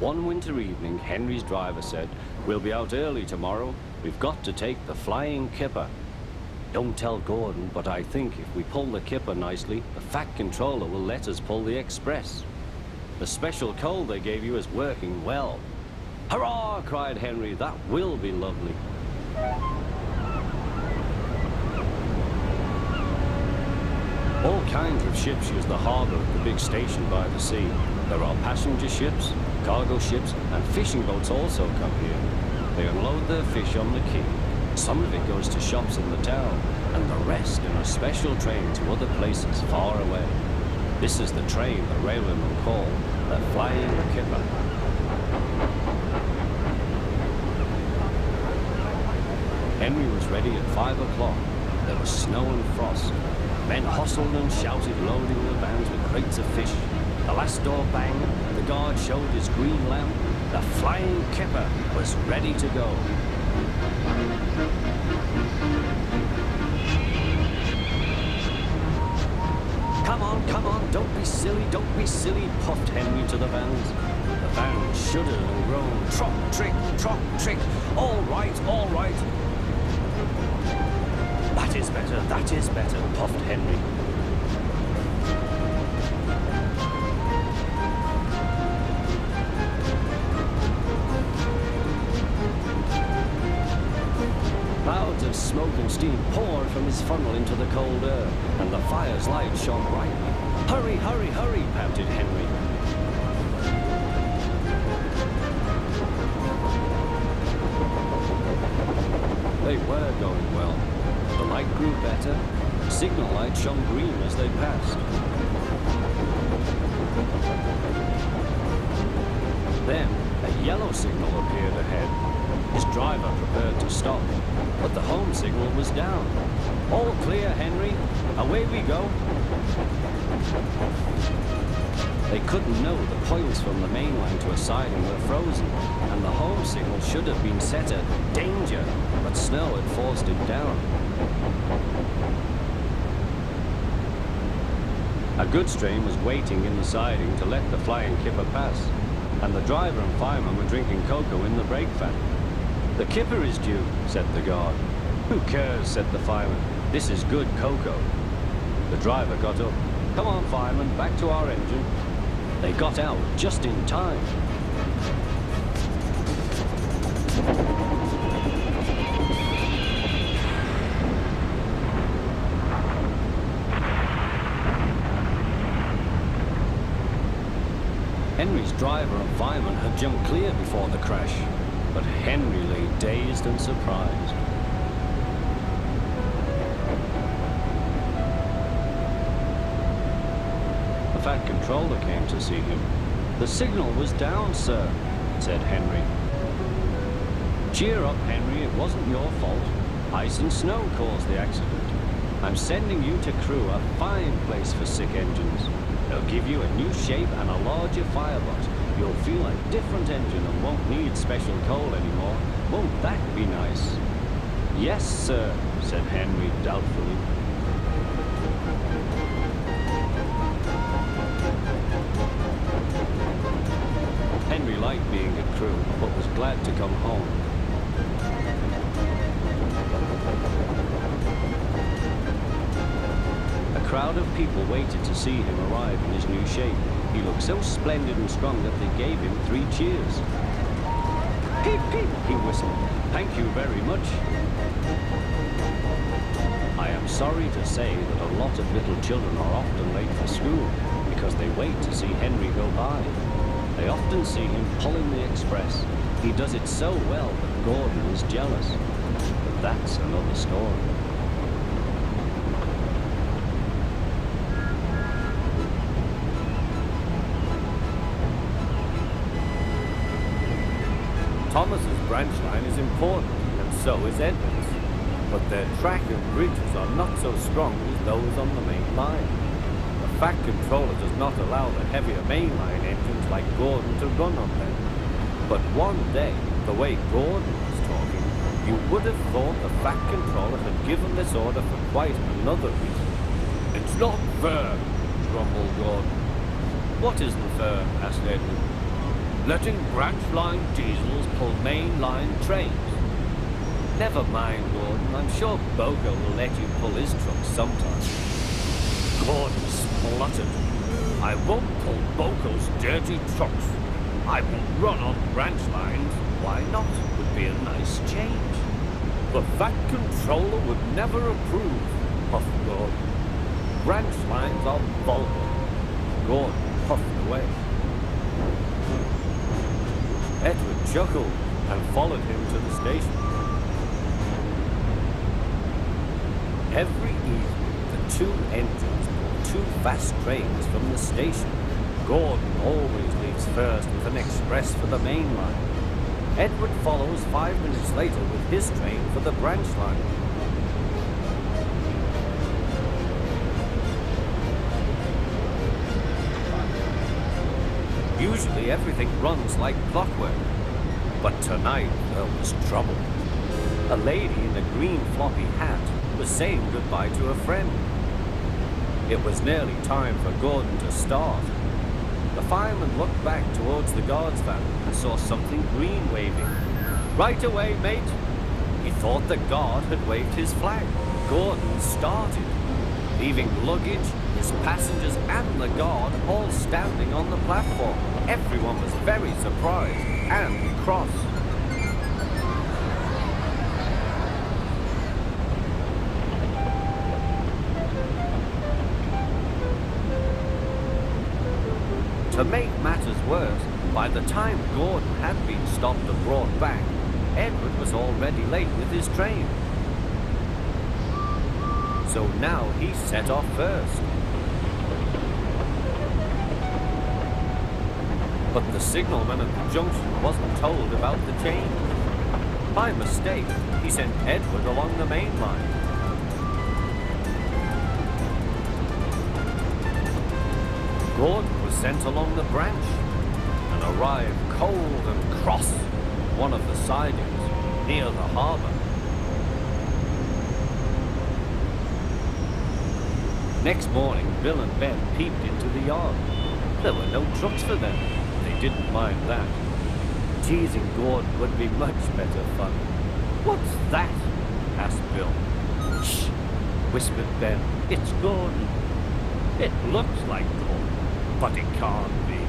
One winter evening, Henry's driver said, "We'll be out early tomorrow. We've got to take the Flying Kipper." "Don't tell Gordon, but I think if we pull the Kipper nicely, the Fat Controller will let us pull the Express. The special coal they gave you is working well." "Hurrah!" cried Henry. "That will be lovely." All kinds of ships use the harbour at the big station by the sea. There are passenger ships, cargo ships, and fishing boats also come here. They unload their fish on the quay. Some of it goes to shops in the town, and the rest in a special train to other places far away. This is the train the railwaymen call the Flying Kipper. Henry was ready at 5 o'clock. There was snow and frost. Men hustled and shouted, loading the vans with crates of fish. The last door banged, the guard showed his green lamp. The Flying Kipper was ready to go. Come on, don't be silly, puffed Henry to the vans. The vans shuddered and groaned, trock, trick, all right. That is better, puffed Henry. Clouds of smoke and steam poured from his funnel into the cold air, and the fire's light shone brightly. Hurry, panted Henry. They were going well. The light grew better. Signal light shone green as they passed. Then a yellow signal appeared ahead. His driver prepared to stop, but the home signal was down. "All clear, Henry. Away we go." They couldn't know the points from the main line to a siding were frozen, and the home signal should have been set at danger, but snow had forced it down. A goods train was waiting in the siding to let the Flying Kipper pass, and the driver and fireman were drinking cocoa in the brake van. "The Kipper is due," said the guard. "Who cares?" said the fireman. "This is good cocoa." The driver got up. "Come on, fireman, back to our engine." They got out just in time. Henry's driver and fireman had jumped clear before the crash, but Henry lay dazed and surprised. The Fat Controller came to see him. "The signal was down, sir," said Henry. "Cheer up, Henry, it wasn't your fault. Ice and snow caused the accident. I'm sending you to Crewe, a fine place for sick engines. They'll give you a new shape and a larger firebox. You'll feel a different engine and won't need special coal anymore. Won't that be nice?" "Yes, sir," said Henry doubtfully. Henry liked being at Crewe, but was glad to come home. A crowd of people waited to see him arrive in his new shape. He looked so splendid and strong that they gave him 3 cheers. "Peep, peep," he whistled. "Thank you very much." I am sorry to say that a lot of little children are often late for school because they wait to see Henry go by. They often see him pulling the express. He does it so well that Gordon is jealous. But that's another story. Thomas's branch line is important, and so is Edward's, but their track and bridges are not so strong as those on the main line. The Fat Controller does not allow the heavier mainline engines like Gordon to run on them. But one day, the way Gordon was talking, you would have thought the Fat Controller had given this order for quite another reason. "It's not fair," grumbled Gordon. "What isn't fair?" asked Edward. letting branch line diesels pull main line trains. Never mind, Gordon. I'm sure Bogo will let you pull his truck sometime. Gordon spluttered. I won't pull Bogo's dirty trucks. I will run on branch lines. Why not? Would be a nice change. The Fat Controller would never approve, puffed Gordon. Branch lines are vulgar. Gordon puffed away. Edward chuckled and followed him to the station. Every evening, the two engines pull two fast trains from the station. Gordon always leaves first with an express for the main line. Edward follows 5 minutes later with his train for the branch line. Usually everything runs like clockwork, but tonight there was trouble. A lady in a green floppy hat was saying goodbye to a friend. It was nearly time for Gordon to start. The fireman looked back towards the guard's van and saw something green waving. Right away, mate! He thought the guard had waved his flag. Gordon started, leaving luggage, his passengers and the guard all standing on the platform. Everyone was very surprised and cross. To make matters worse, by the time Gordon had been stopped and brought back, Edward was already late with his train. So now he set off first. But the signalman at the junction wasn't told about the change. By mistake, he sent Edward along the main line. Gordon was sent along the branch and arrived cold and cross at one of the sidings near the harbour. Next morning, Bill and Ben peeped into the yard. There were no trucks for them. They didn't mind that. Teasing Gordon would be much better fun. "What's that?" asked Bill. "Shh," whispered Ben. "It's Gordon." "It looks like Gordon, but it can't be.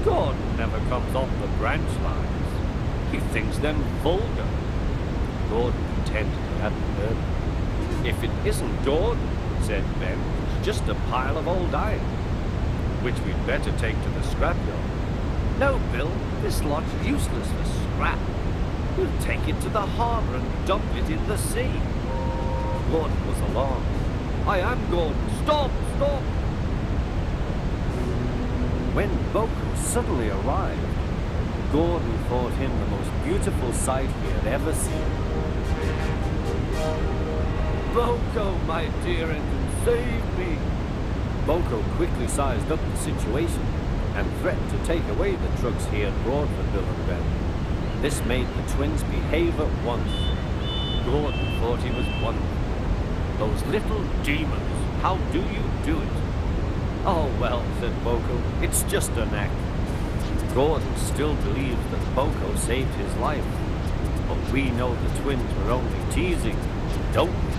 Gordon never comes off the branch lines. He thinks them vulgar." Gordon pretended he hadn't heard. "If it isn't Gordon," said Ben, "it's just a pile of old iron, which we'd better take to the scrapyard." "No, Bill, this lot's useless for scrap. We'll take it to the harbour and dump it in the sea." Gordon was alarmed. "I am Gordon. Stop, stop!" When Boko suddenly arrived, Gordon thought him the most beautiful sight he had ever seen. "Boko, my dear engine, save me!" Boko quickly sized up the situation and threatened to take away the trucks he had brought for Bill and Ben. This made the twins behave at once. Gordon thought he was wonderful. "Those little demons, how do you do it?" "Oh, well," said Boko, "it's just a knack." Gordon still believes that Boko saved his life, but we know the twins were only teasing, don't we?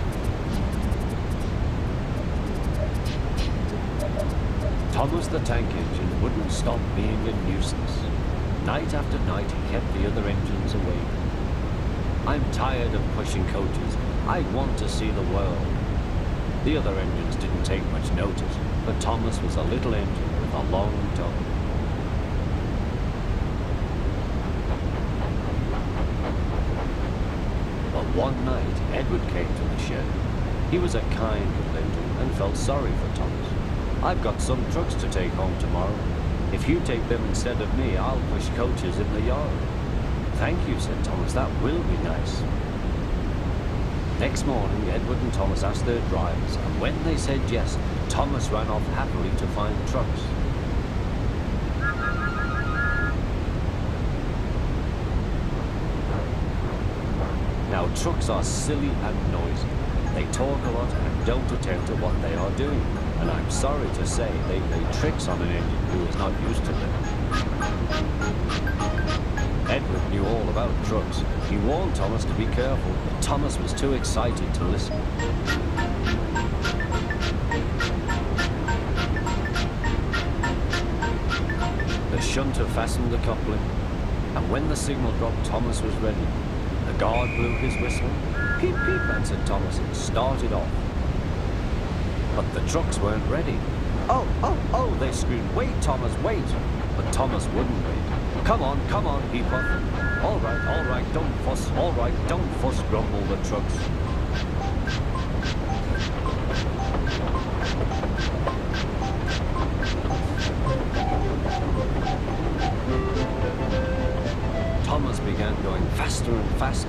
Thomas the tank engine wouldn't stop being a nuisance. Night after night he kept the other engines awake. "I'm tired of pushing coaches. I want to see the world." The other engines didn't take much notice, but Thomas was a little engine with a long tongue. But one night, Edward came to the shed. He was a kind little engine and felt sorry for Thomas. "I've got some trucks to take home tomorrow. If you take them instead of me, I'll push coaches in the yard." "Thank you," said Thomas. "That will be nice." Next morning, Edward and Thomas asked their drivers, and when they said yes, Thomas ran off happily to find trucks. Now, trucks are silly and noisy. They talk a lot and don't attend to what they are doing. And I'm sorry to say they play tricks on an engine who is not used to them. trucks. He warned Thomas to be careful, but Thomas was too excited to listen. The shunter fastened the coupling, and when the signal dropped, Thomas was ready. The guard blew his whistle. Peep, peep, answered Thomas, and started off. But the trucks weren't ready. Oh, oh, oh, they screamed, wait, Thomas, wait. But Thomas wouldn't wait. Come on, he puffed. All right, don't fuss, all right, don't fuss, grumbled the trucks. Thomas began going faster and faster.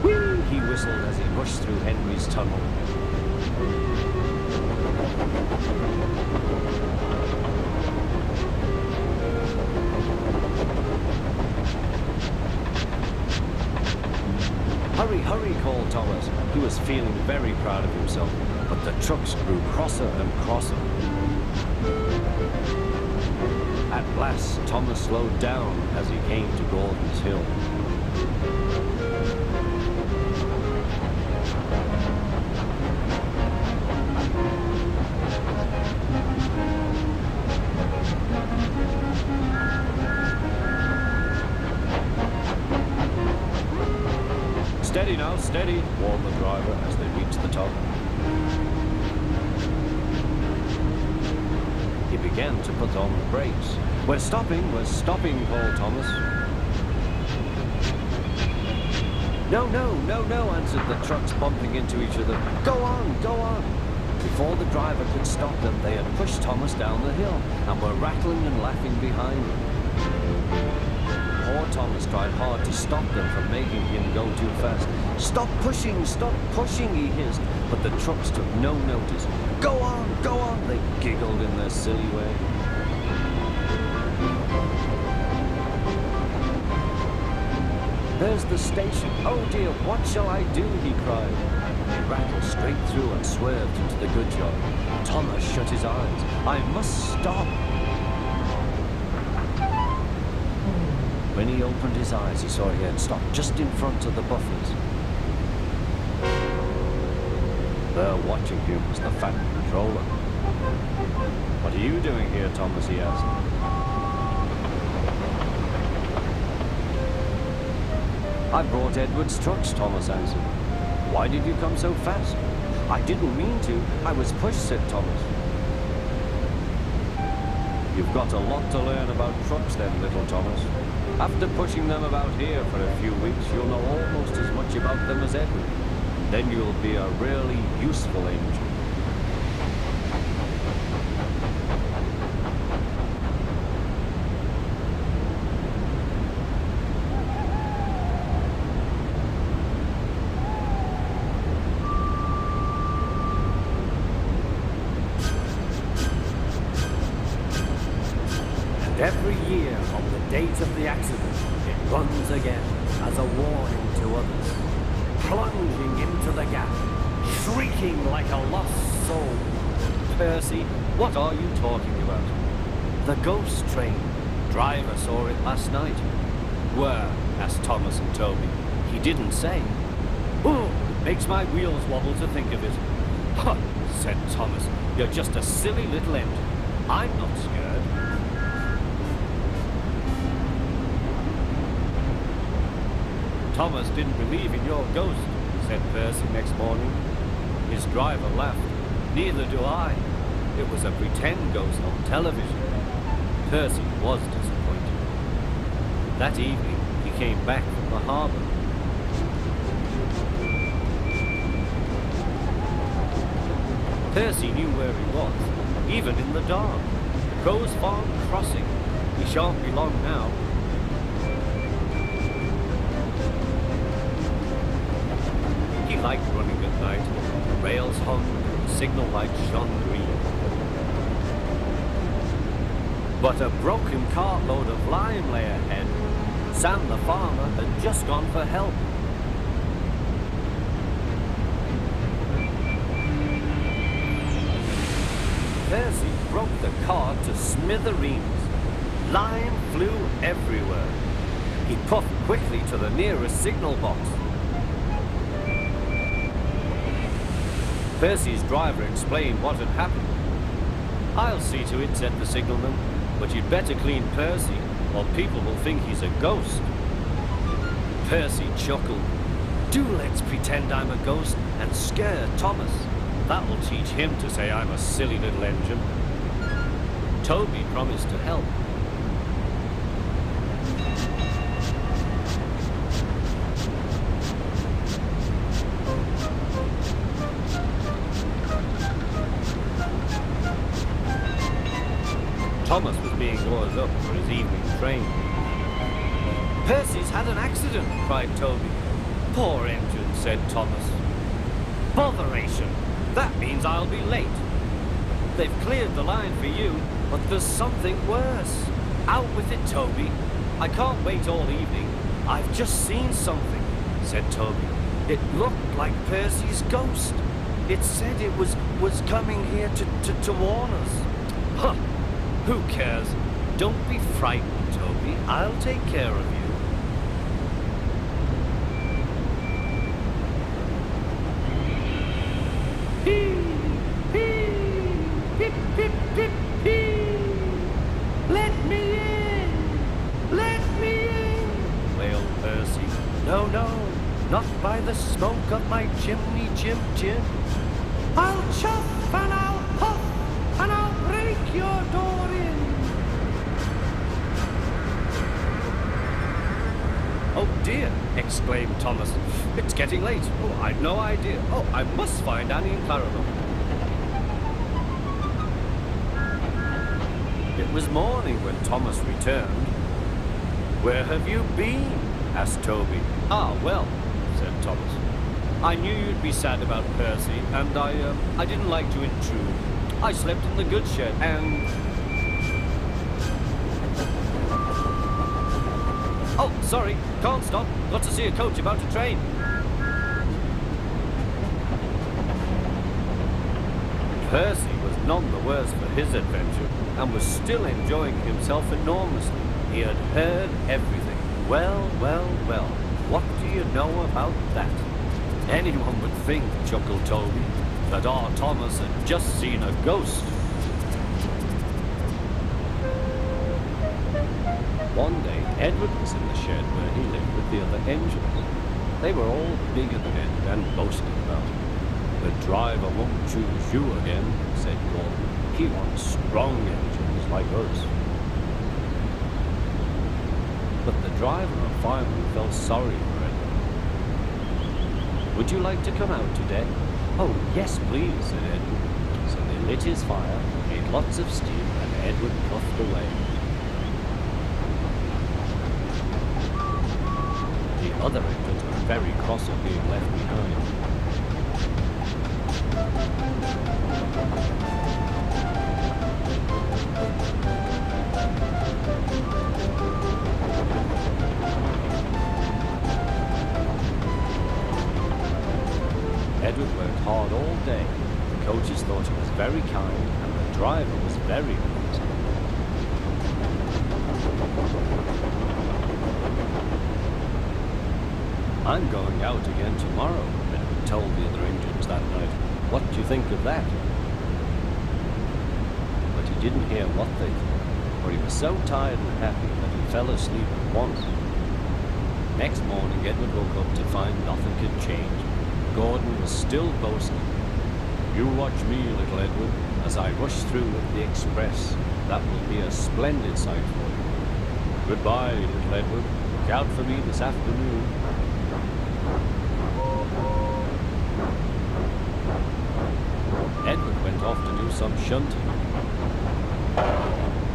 Whee! He whistled as he rushed through Henry's tunnel. Hurry, hurry, called Thomas. He was feeling very proud of himself, but the trucks grew crosser and crosser. At last, Thomas slowed down as he came to Gordon's Hill. Steady now, steady, warned the driver as they reached the top. He began to put on the brakes. We're stopping, called Thomas. No, answered the trucks, bumping into each other. Go on, go on. Before the driver could stop them, they had pushed Thomas down the hill and were rattling and laughing behind him. Poor Thomas tried hard to stop them from making him go too fast. Stop pushing, he hissed, but the trucks took no notice. Go on, they giggled in their silly way. There's the station. Oh dear, what shall I do? He cried. He rattled straight through and swerved into the goods yard. Thomas shut his eyes. I must stop. When he opened his eyes, he saw he had stopped just in front of the buffers. There watching him was the fat controller. What are you doing here, Thomas? He asked. I brought Edward's trucks, Thomas answered. Why did you come so fast? I didn't mean to. I was pushed, said Thomas. You've got a lot to learn about trucks then, little Thomas. After pushing them about here for a few weeks, you'll know almost as much about them as Edward. Then you'll be a really useful engine. Every year, on the date of the accident, it runs again as a warning to others, plunging into the gap, shrieking like a lost soul. Percy, what are you talking about? The ghost train. Driver saw it last night. Where? Asked Thomas and Toby. He didn't say. Oh, it makes my wheels wobble to think of it. Huh, said Thomas. You're just a silly little engine. I'm not scared. Thomas didn't believe in your ghost, said Percy next morning. His driver laughed. Neither do I. It was a pretend ghost on television. Percy was disappointed. That evening, he came back from the harbour. Percy knew where he was, even in the dark. Crow's Farm Crossing. He shan't be long now. He liked running at night. The rails hung, the signal light shone green. But a broken cartload of lime lay ahead. Sam the farmer had just gone for help. Percy broke the car to smithereens. Lime flew everywhere. He puffed quickly to the nearest signal box. Percy's driver explained what had happened. "I'll see to it," said the signalman, "but you'd better clean Percy, or people will think he's a ghost." Percy chuckled. "Do let's pretend I'm a ghost and scare Thomas. That'll teach him to say I'm a silly little engine." Toby promised to help. Thomas was being ordered up for his evening train. "Percy's had an accident," cried Toby. "Poor engine," said Thomas. "Botheration! That means I'll be late. They've cleared the line for you, but there's something worse. Out with it, Toby. I can't wait all evening. I've just seen something," said Toby. "It looked like Percy's ghost. It said it was coming here to warn us." "Huh! Who cares? Don't be frightened, Toby. I'll take care of you." Pip, pip, pip, pip. "Let me in! Let me in!" wailed Percy. "No, no, not by the smoke of my chimney, Jim. I'll chuff and I'll puff and I'll break your door in." "Oh dear," exclaimed Thomas. "It's getting late. Oh, I'd no idea. Oh, I must find Annie and Clarabel." It was morning when Thomas returned. "Where have you been?" asked Toby. "Ah, well," said Thomas. "I knew you'd be sad about Percy, and I didn't like to intrude. I slept in the goods shed, and..." "Oh, sorry, can't stop. Got to see a coach about to train." Percy was none the worse for his adventure, and was still enjoying himself enormously. He had heard everything. Well, what do you know about that? Anyone would think, chuckled Toby, that our Thomas had just seen a ghost. One day, Edward was in the shed where he lived with the other engines. They were all bigger than Ed and boasting about it. "The driver won't choose you again," said Gordon. "He wants strong engines like us." But the driver and fireman felt sorry for Edward. "Would you like to come out today?" "Oh, yes, please," said Edward. So they lit his fire, made lots of steam, and Edward puffed away. The other engines were very cross at being left behind. Edward worked hard all day. The coaches thought he was very kind, and the driver was very pleased. "I'm going out again tomorrow," Edward told the other engines that night. "What do you think of that?" But he didn't hear what they thought, for he was so tired and happy that he fell asleep at once. Next morning, Edward woke up to find nothing had changed. Gordon was still boasting. "You watch me, little Edward, as I rush through with the express. That will be a splendid sight for you. Goodbye, little Edward. Look out for me this afternoon." Edward went off to do some shunting.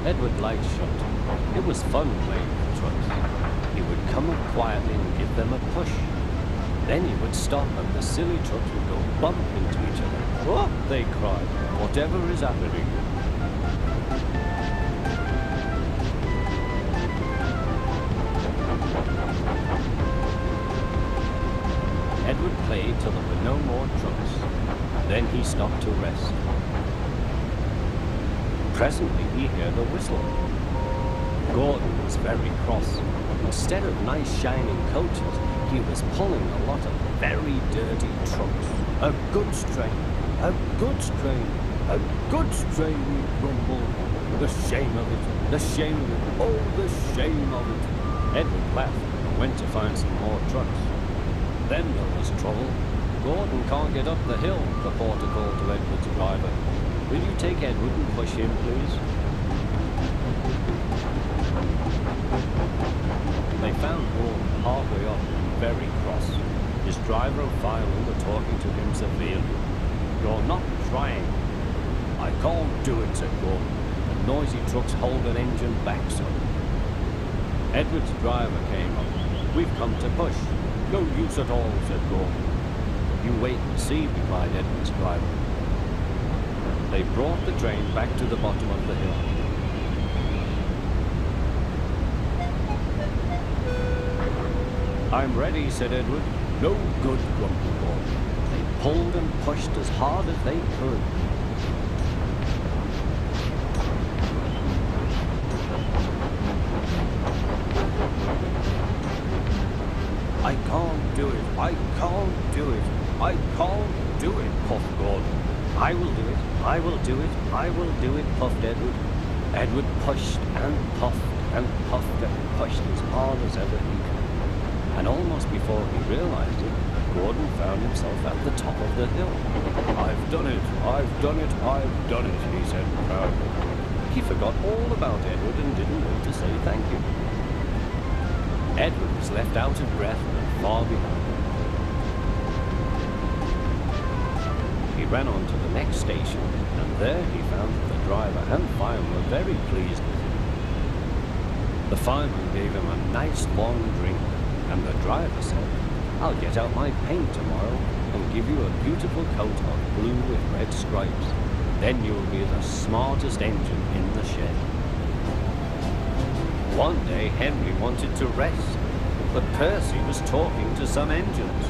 Edward liked shunting. It was fun playing with trucks. He would come up quietly and give them a push. Then he would stop and the silly trucks would go bump into each other. "Oh!" they cried. "Whatever is happening?" Edward played till there were no more trucks. Then he stopped to rest. Presently he heard a whistle. Gordon was very cross. Instead of nice shining coaches, he was pulling a lot of very dirty trucks. A goods train, a goods train, a goods train, we grumbled. The shame of it, the shame of it, oh, the shame of it. Edward laughed and went to find some more trucks. Then there was trouble. Gordon can't get up the hill, the porter called to Edward's driver. Will you take Edward and push him, please? They found Gordon halfway up, very cross. His driver and fireman were talking to him severely. You're not trying. I can't do it, said Gordon. The noisy trucks hold an engine back so. Edward's driver came up. We've come to push. No use at all, said Gordon. You wait and see, replied Edward's driver. They brought the train back to the bottom of the hill. I'm ready, said Edward. No good, grumbled Gordon. They pulled and pushed as hard as they could. I can't do it, I can't do it, I can't do it, puffed Gordon. I will do it, I will do it, I will do it, puffed Edward. Edward pushed and puffed and puffed and pushed as hard as ever he could. And almost before he realized it, Gordon found himself at the top of the hill. I've done it, I've done it, I've done it, he said proudly. He forgot all about Edward and didn't wait to say thank you. Edward was left out of breath and far behind. He ran on to the next station, and there he found that the driver and fireman were very pleased with him. The fireman gave him a nice long drink, and the driver said, I'll get out my paint tomorrow and give you a beautiful coat of blue with red stripes. Then you'll be the smartest engine in the shed. One day Henry wanted to rest, but Percy was talking to some engines.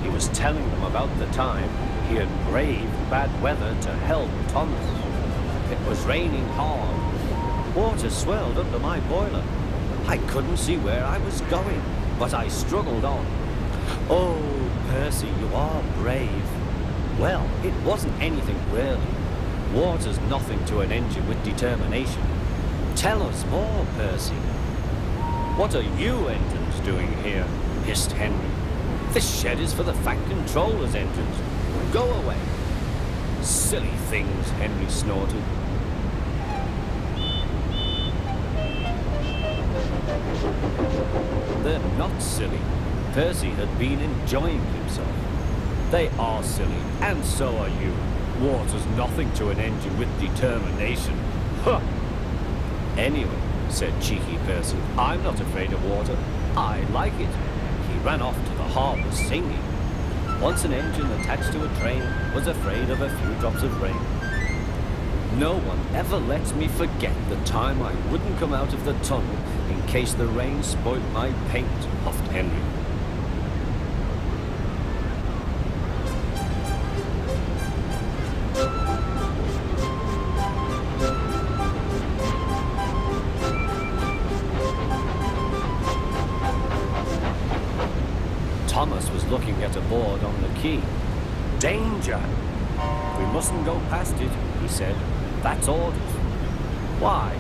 He was telling them about the time he had braved bad weather to help Thomas. It was raining hard. Water swelled under my boiler. I couldn't see where I was going, but I struggled on. Oh, Percy, you are brave. Well, it wasn't anything really. Water's nothing to an engine with determination. Tell us more, Percy. What are you engines doing here? Hissed Henry. This shed is for the Fat Controller's engines. Go away. Silly things, Henry snorted. They're not silly. Percy had been enjoying himself. They are silly, and so are you. Water's nothing to an engine with determination. Huh! Anyway, said cheeky Percy, I'm not afraid of water. I like it. He ran off to the harbour singing. Once an engine attached to a train was afraid of a few drops of rain. No one ever lets me forget the time I wouldn't come out of the tunnel in case the rain spoilt my paint, puffed Henry. Thomas was looking at a board on the quay. Danger! We mustn't go past it, he said. That's orders. Why?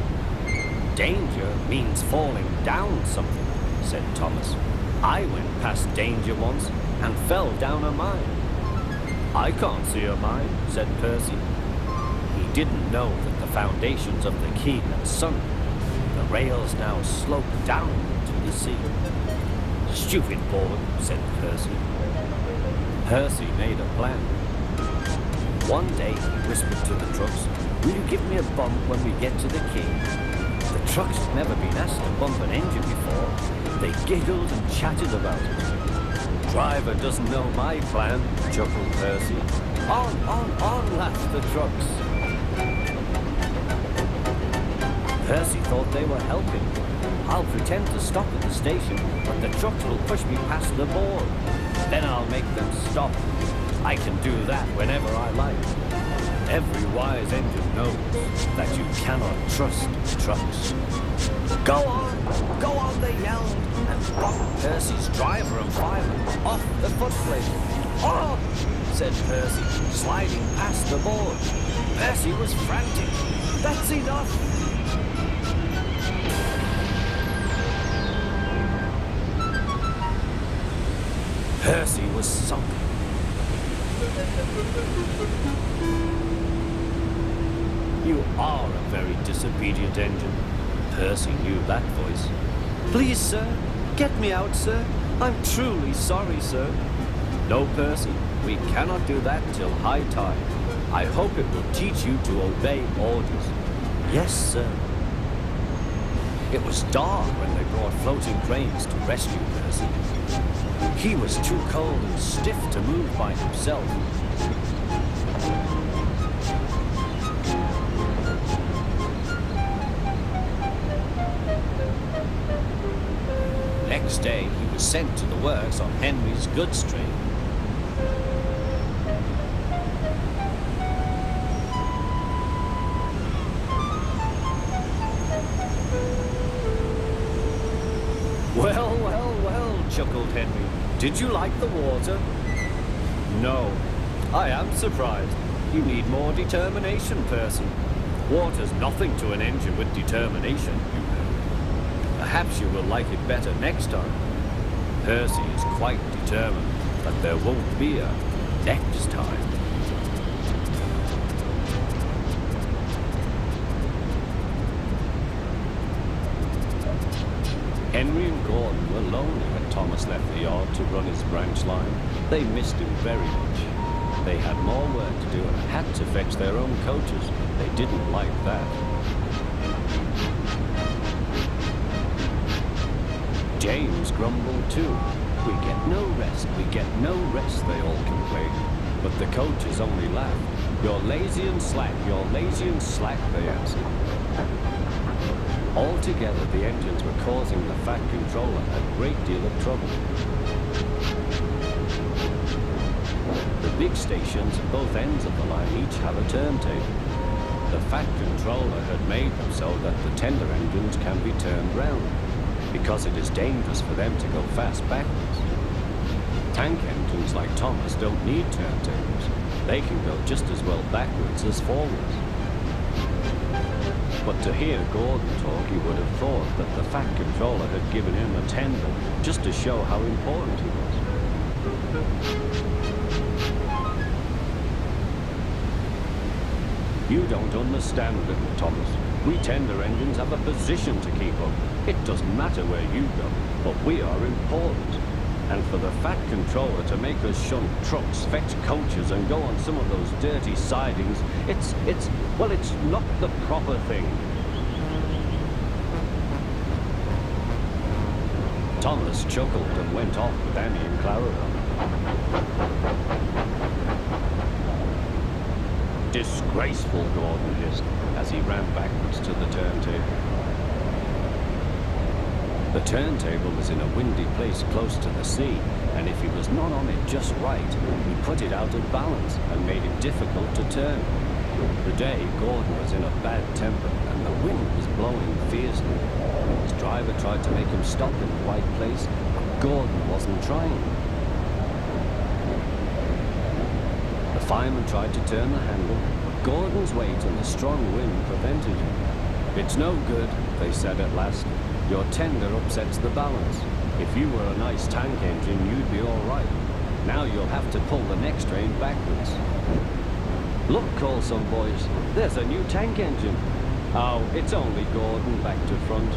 Danger means falling down something, said Thomas. I went past danger once and fell down a mine. I can't see a mine, said Percy. He didn't know that the foundations of the quay had sunk. The rails now slope down to the sea. Stupid board, said Percy. Percy made a plan. One day he whispered to the trucks, will you give me a bump when we get to the quay? The trucks had never been asked to bump an engine before. They giggled and chatted about it. Driver doesn't know my plan, chuckled Percy. On, laughed the trucks. Percy thought they were helping. I'll pretend to stop at the station, but the trucks will push me past the board. Then I'll make them stop. I can do that whenever I like. Every wise engine knows that you cannot trust trucks. Go on, they yelled, and bumped Percy's driver and fireman off the footplate. Oh, said Percy, sliding past the board. Percy was frantic. That's enough. Percy was sunk. You are a very disobedient engine. Percy knew that voice. Please, sir, get me out, sir. I'm truly sorry, sir. No, Percy, we cannot do that till high tide. I hope it will teach you to obey orders. Yes, sir. It was dark when they brought floating cranes to rescue Percy. He was too cold and stiff to move by himself. Next day, he was sent to the works on Henry's goods train. Well, chuckled Henry. Did you like the water? No. I am surprised. You need more determination, Percy. Water's nothing to an engine with determination, you know. Perhaps you will like it better next time. Percy is quite determined that there won't be a next time. Henry and Gordon were lonely when Thomas left the yard to run his branch line. They missed him very much. They had more work to do and had to fetch their own coaches. They didn't like that. James grumbled too. We get no rest, they all complained. But the coaches only laughed. You're lazy and slack, they answered. Altogether, the engines were causing the Fat Controller a great deal of trouble. The big stations at both ends of the line each have a turntable. The Fat Controller had made them so that the tender engines can be turned round, because it is dangerous for them to go fast backwards. Tank engines like Thomas don't need turntables. They can go just as well backwards as forwards. But to hear Gordon talk, you would have thought that the Fat Controller had given him a tender just to show how important he was. You don't understand, little Thomas. We tender engines have a position to keep up. It doesn't matter where you go, but we are important. And for the Fat Controller to make us shunt trucks, fetch coaches, and go on some of those dirty sidings, it's not the proper thing. Thomas chuckled and went off with Annie and Clara. Disgraceful, Gordon hissed, as he ran backwards to the turntable. The turntable was in a windy place close to the sea, and if he was not on it just right, he put it out of balance and made it difficult to turn. The day, Gordon was in a bad temper, and the wind was blowing fiercely. His driver tried to make him stop in the right place, but Gordon wasn't trying. The fireman tried to turn the handle, but Gordon's weight and the strong wind prevented him. It's no good, they said at last. Your tender upsets the balance. If you were a nice tank engine, you'd be all right. Now you'll have to pull the next train backwards. Look, called some boys. There's a new tank engine. Oh, it's only Gordon back to front.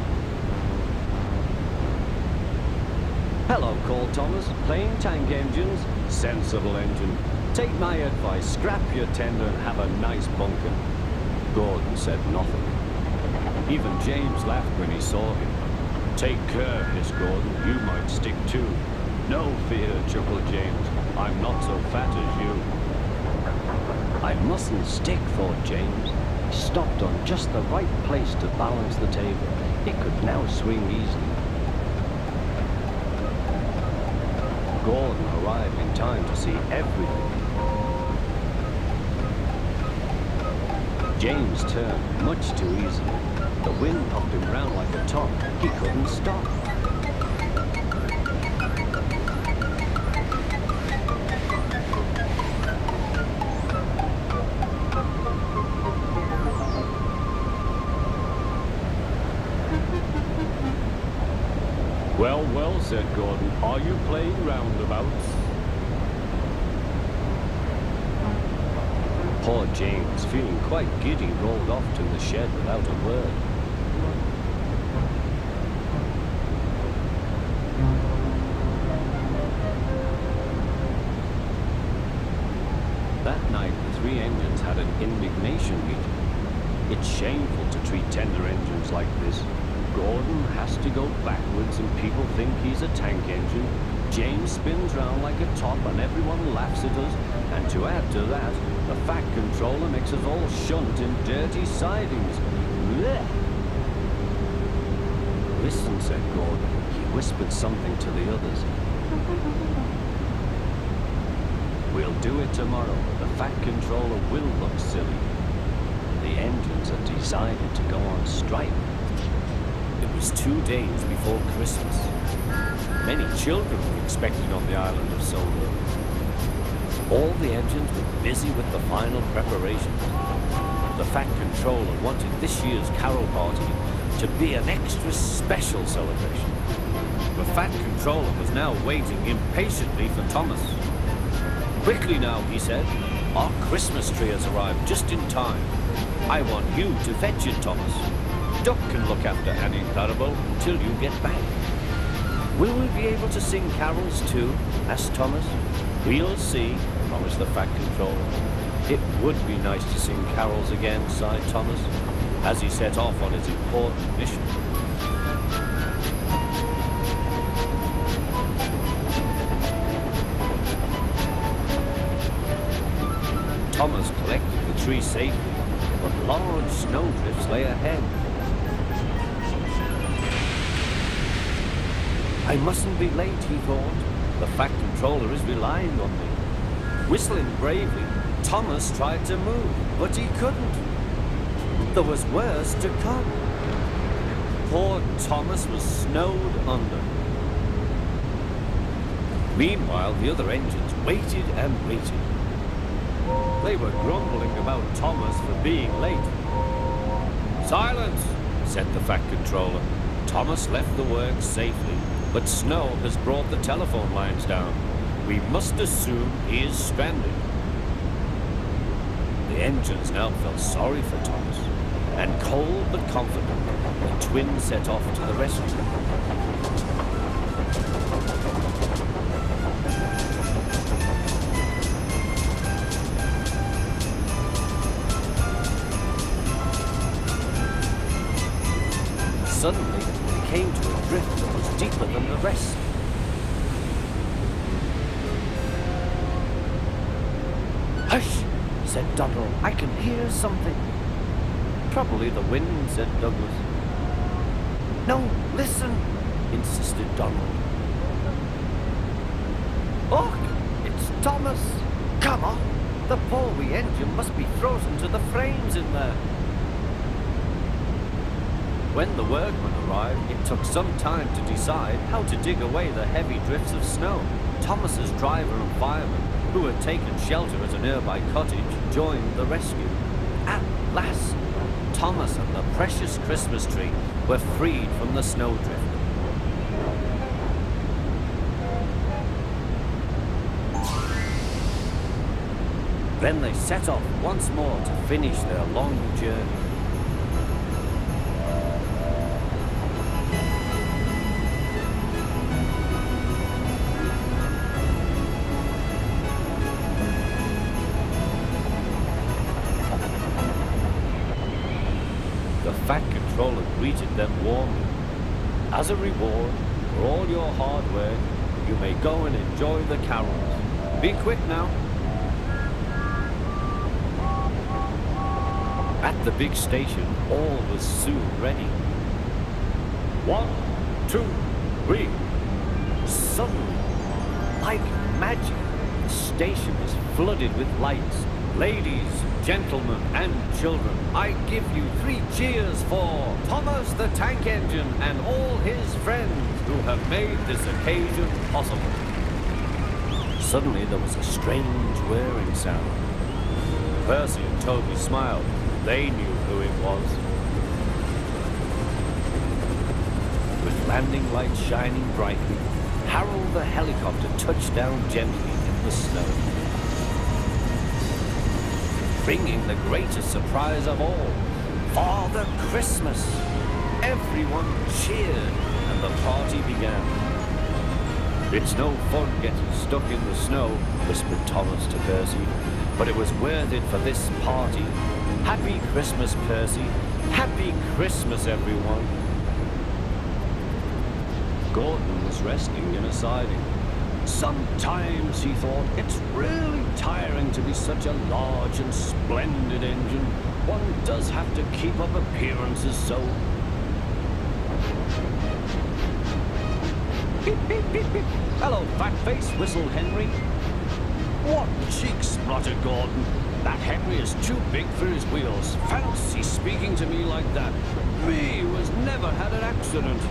Hello, called Thomas. Plain tank engines? Sensible engine. Take my advice, scrap your tender and have a nice bunker. Gordon said nothing. Even James laughed when he saw him. Take care, hissed Gordon. You might stick too. No fear, chuckled James. I'm not so fat as you. I mustn't stick, thought James. He stopped on just the right place to balance the table. It could now swing easily. Gordon arrived in time to see everything. James turned much too easily. The wind puffed him round like a top. He couldn't stop. Well, well, said Gordon. Are you playing roundabouts? Poor James, feeling quite giddy, rolled off to the shed without a word. That night, the three engines had an indignation meeting. It's shameful to treat tender engines like this. Gordon has to go backwards and people think he's a tank engine. James spins round like a top and everyone laughs at us. And to add to that, the fat controller makes us all shunt in dirty sidings. Blech. Listen, said Gordon. He whispered something to the others. We'll do it tomorrow. The fat controller will look silly. The engines have decided to go on strike. It was 2 days before Christmas. Many children were expected on the island of Solo. All the engines were busy with the final preparations. The Fat Controller wanted this year's carol party to be an extra special celebration. The Fat Controller was now waiting impatiently for Thomas. Quickly now, he said. Our Christmas tree has arrived just in time. I want you to fetch it, Thomas. Duck can look after Annie and Clarabelle until you get back. Will we be able to sing carols too? Asked Thomas. We'll see, promised the Fat Controller. It would be nice to sing carols again, sighed Thomas, as he set off on his important mission. Thomas collected the tree safely, but large snowdrifts lay ahead. I mustn't be late, he thought. The Fat Controller is relying on me. Whistling bravely, Thomas tried to move, but he couldn't. There was worse to come. Poor Thomas was snowed under. Meanwhile, the other engines waited and waited. They were grumbling about Thomas for being late. Silence, said the Fat Controller. Thomas left the works safely, but snow has brought the telephone lines down. We must assume he is stranded. The engines now felt sorry for Thomas, and cold but confident, the twins set off to the rescue. Suddenly, they came to a drift that was deeper than the rest. Hush, said Donald. I can hear something. Probably the wind, said Douglas. No, listen, insisted Donald. Look, it's Thomas. Come on, the poor wee engine must be frozen to the frames in there. When the workmen arrived, it took some time to decide how to dig away the heavy drifts of snow. Thomas's driver and fireman, who had taken shelter at a nearby cottage, joined the rescue. At last, Thomas and the precious Christmas tree were freed from the snowdrift. Then they set off once more to finish their long journey. The Fat Controller greeted them warmly. As a reward for all your hard work, you may go and enjoy the carols. Be quick now. At the big station, all was soon ready. 1, 2, 3. Suddenly, like magic, the station was flooded with lights. Ladies, gentlemen, and children, I give you 3 cheers for Thomas the Tank Engine and all his friends who have made this occasion possible. Suddenly there was a strange whirring sound. Percy and Toby smiled. They knew who it was. With landing lights shining brightly, Harold the helicopter touched down gently in the snow, bringing the greatest surprise of all, Father Christmas. Everyone cheered and the party began. It's no fun getting stuck in the snow, whispered Thomas to Percy, but it was worth it for this party. Happy Christmas, Percy. Happy Christmas, everyone. Gordon was resting in a siding. Sometimes, he thought, it's really tiring to be such a large and splendid engine. One does have to keep up appearances, so... Beep, beep, beep, beep. Hello, fat face, whistled Henry. What cheeks, spluttered Gordon. That Henry is too big for his wheels. Fancy speaking to me like that. Me, who has never had an accident.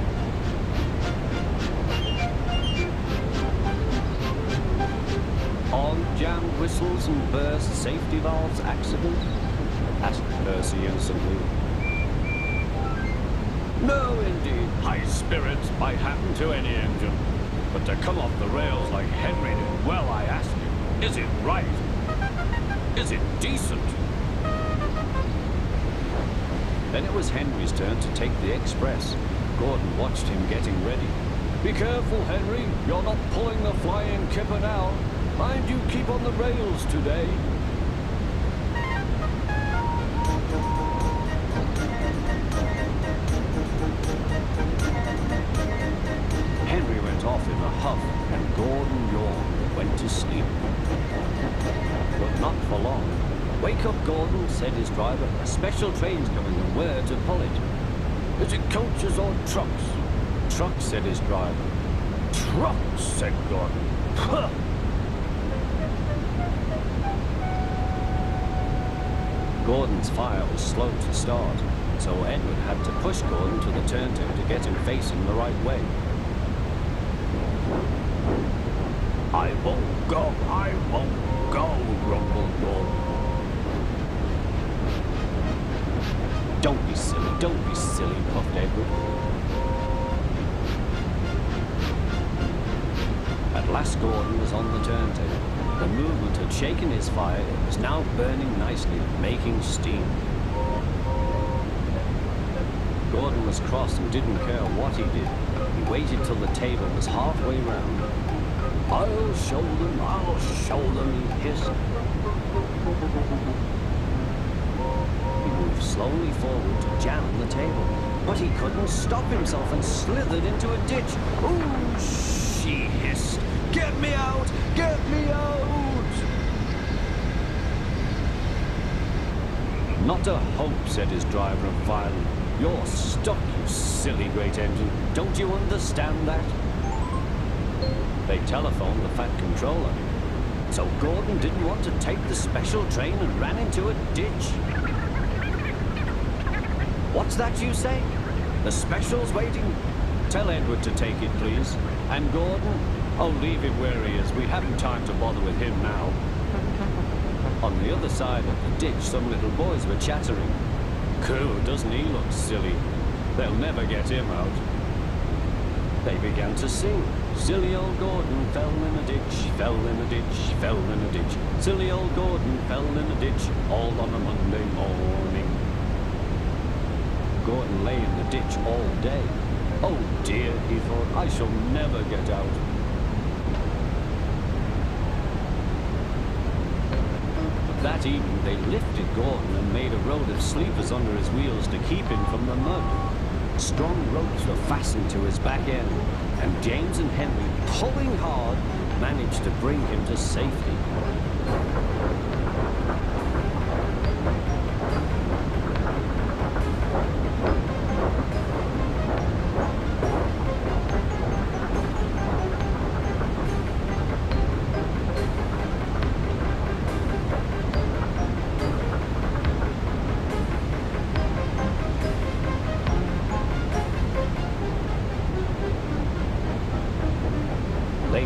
On jammed whistles and burst safety valves accident? Asked Percy innocently. No, indeed. High spirits might happen to any engine. But to come off the rails like Henry did, well, I ask you, is it right? Is it decent? Then it was Henry's turn to take the express. Gordon watched him getting ready. Be careful, Henry. You're not pulling the Flying Kipper now. Mind you keep on the rails today. Henry went off in a huff, and Gordon yawned and went to sleep. But not for long. Wake up, Gordon, said his driver. A special train's coming, and where to pull it? Is it coaches or trucks? Trucks, said his driver. Trucks, said Gordon. Huh! Gordon's fire was slow to start, so Edward had to push Gordon to the turntable to get him facing the right way. I won't go, grumbled Gordon. Don't be silly, puffed Edward. At last Gordon was on the turntable. The movement had shaken his fire. It was now burning nicely, making steam. Gordon was cross and didn't care what he did. He waited till the table was halfway round. I'll show them, he hissed. He moved slowly forward to jam the table, but he couldn't stop himself and slithered into a ditch. Ooh, she hissed. Get me out! Get me out! Not a hope, said his driver violently. You're stuck, you silly great engine. Don't you understand that? They telephoned the Fat Controller. So Gordon didn't want to take the special train and ran into a ditch. What's that you say? The special's waiting? Tell Edward to take it, please. And Gordon? Oh, leave him where he is. We haven't time to bother with him now. On the other side of the ditch, some little boys were chattering. Cool, doesn't he look silly? They'll never get him out. They began to sing. Silly old Gordon fell in a ditch, fell in a ditch, fell in a ditch. Silly old Gordon fell in a ditch, all on a Monday morning. Gordon lay in the ditch all day. Oh dear, he thought, I shall never get out. That evening they lifted Gordon and made a road of sleepers under his wheels to keep him from the mud. Strong ropes were fastened to his back end, and James and Henry, pulling hard, managed to bring him to safety.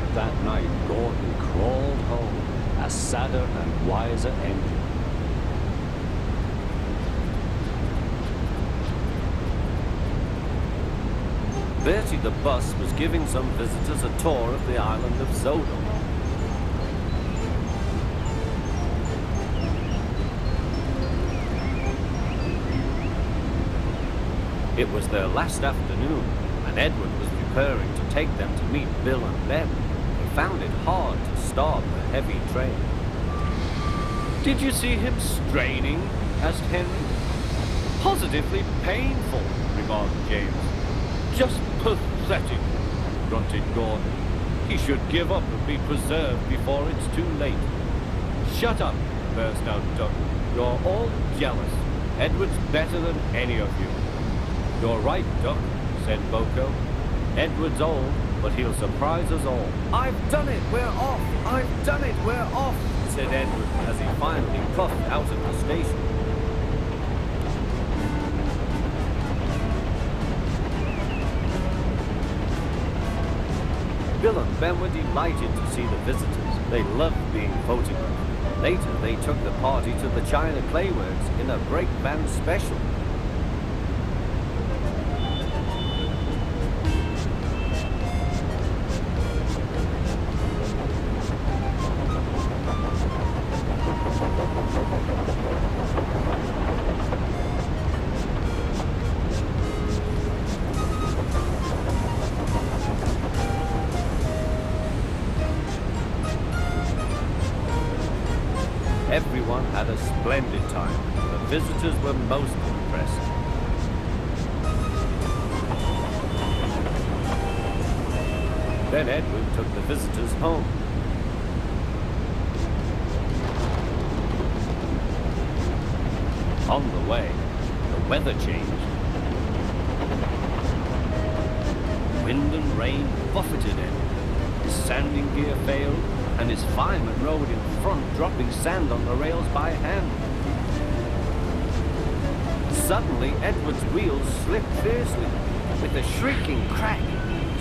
late that night, Gordon crawled home, a sadder and wiser engine. Bertie the bus was giving some visitors a tour of the island of Sodom. It was their last afternoon, and Edward was preparing to take them to meet Bill and Ben. He found it hard to start the heavy train. Did you see him straining? Asked Henry. Positively painful, remarked James. Just pathetic, grunted Gordon. He should give up and be preserved before it's too late. Shut up, burst out Duck. You're all jealous. Edward's better than any of you. You're right, Duck, said Boko. Edward's old, but he'll surprise us all. I've done it, we're off! I've done it, we're off! Said Edward as he finally puffed out of the station. Bill and Ben were delighted to see the visitors. They loved being photographed. Later, they took the party to the China Clay Works in a break band special. Everyone had a splendid time. The visitors were most impressed. Then Edward took the visitors home. On the way, the weather changed. Wind and rain buffeted Edward. His sanding gear failed, and his fireman rode in front, dropping sand on the rails by hand. Suddenly, Edward's wheels slipped fiercely. With a shrieking crack,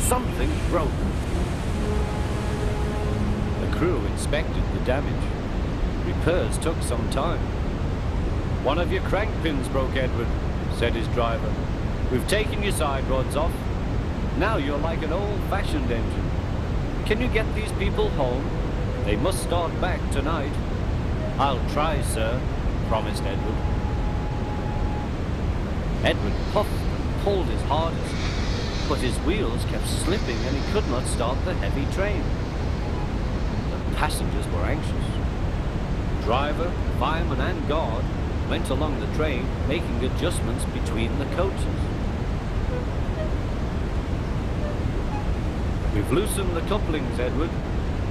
something broke. The crew inspected the damage. Repairs took some time. One of your crank pins broke, Edward, said his driver. We've taken your side rods off. Now you're like an old-fashioned engine. Can you get these people home? They must start back tonight. I'll try, sir, promised Edward. Edward puffed and pulled his hardest, but his wheels kept slipping and he could not start the heavy train. The passengers were anxious. Driver, fireman and guard went along the train, making adjustments between the coaches. We've loosened the couplings, Edward.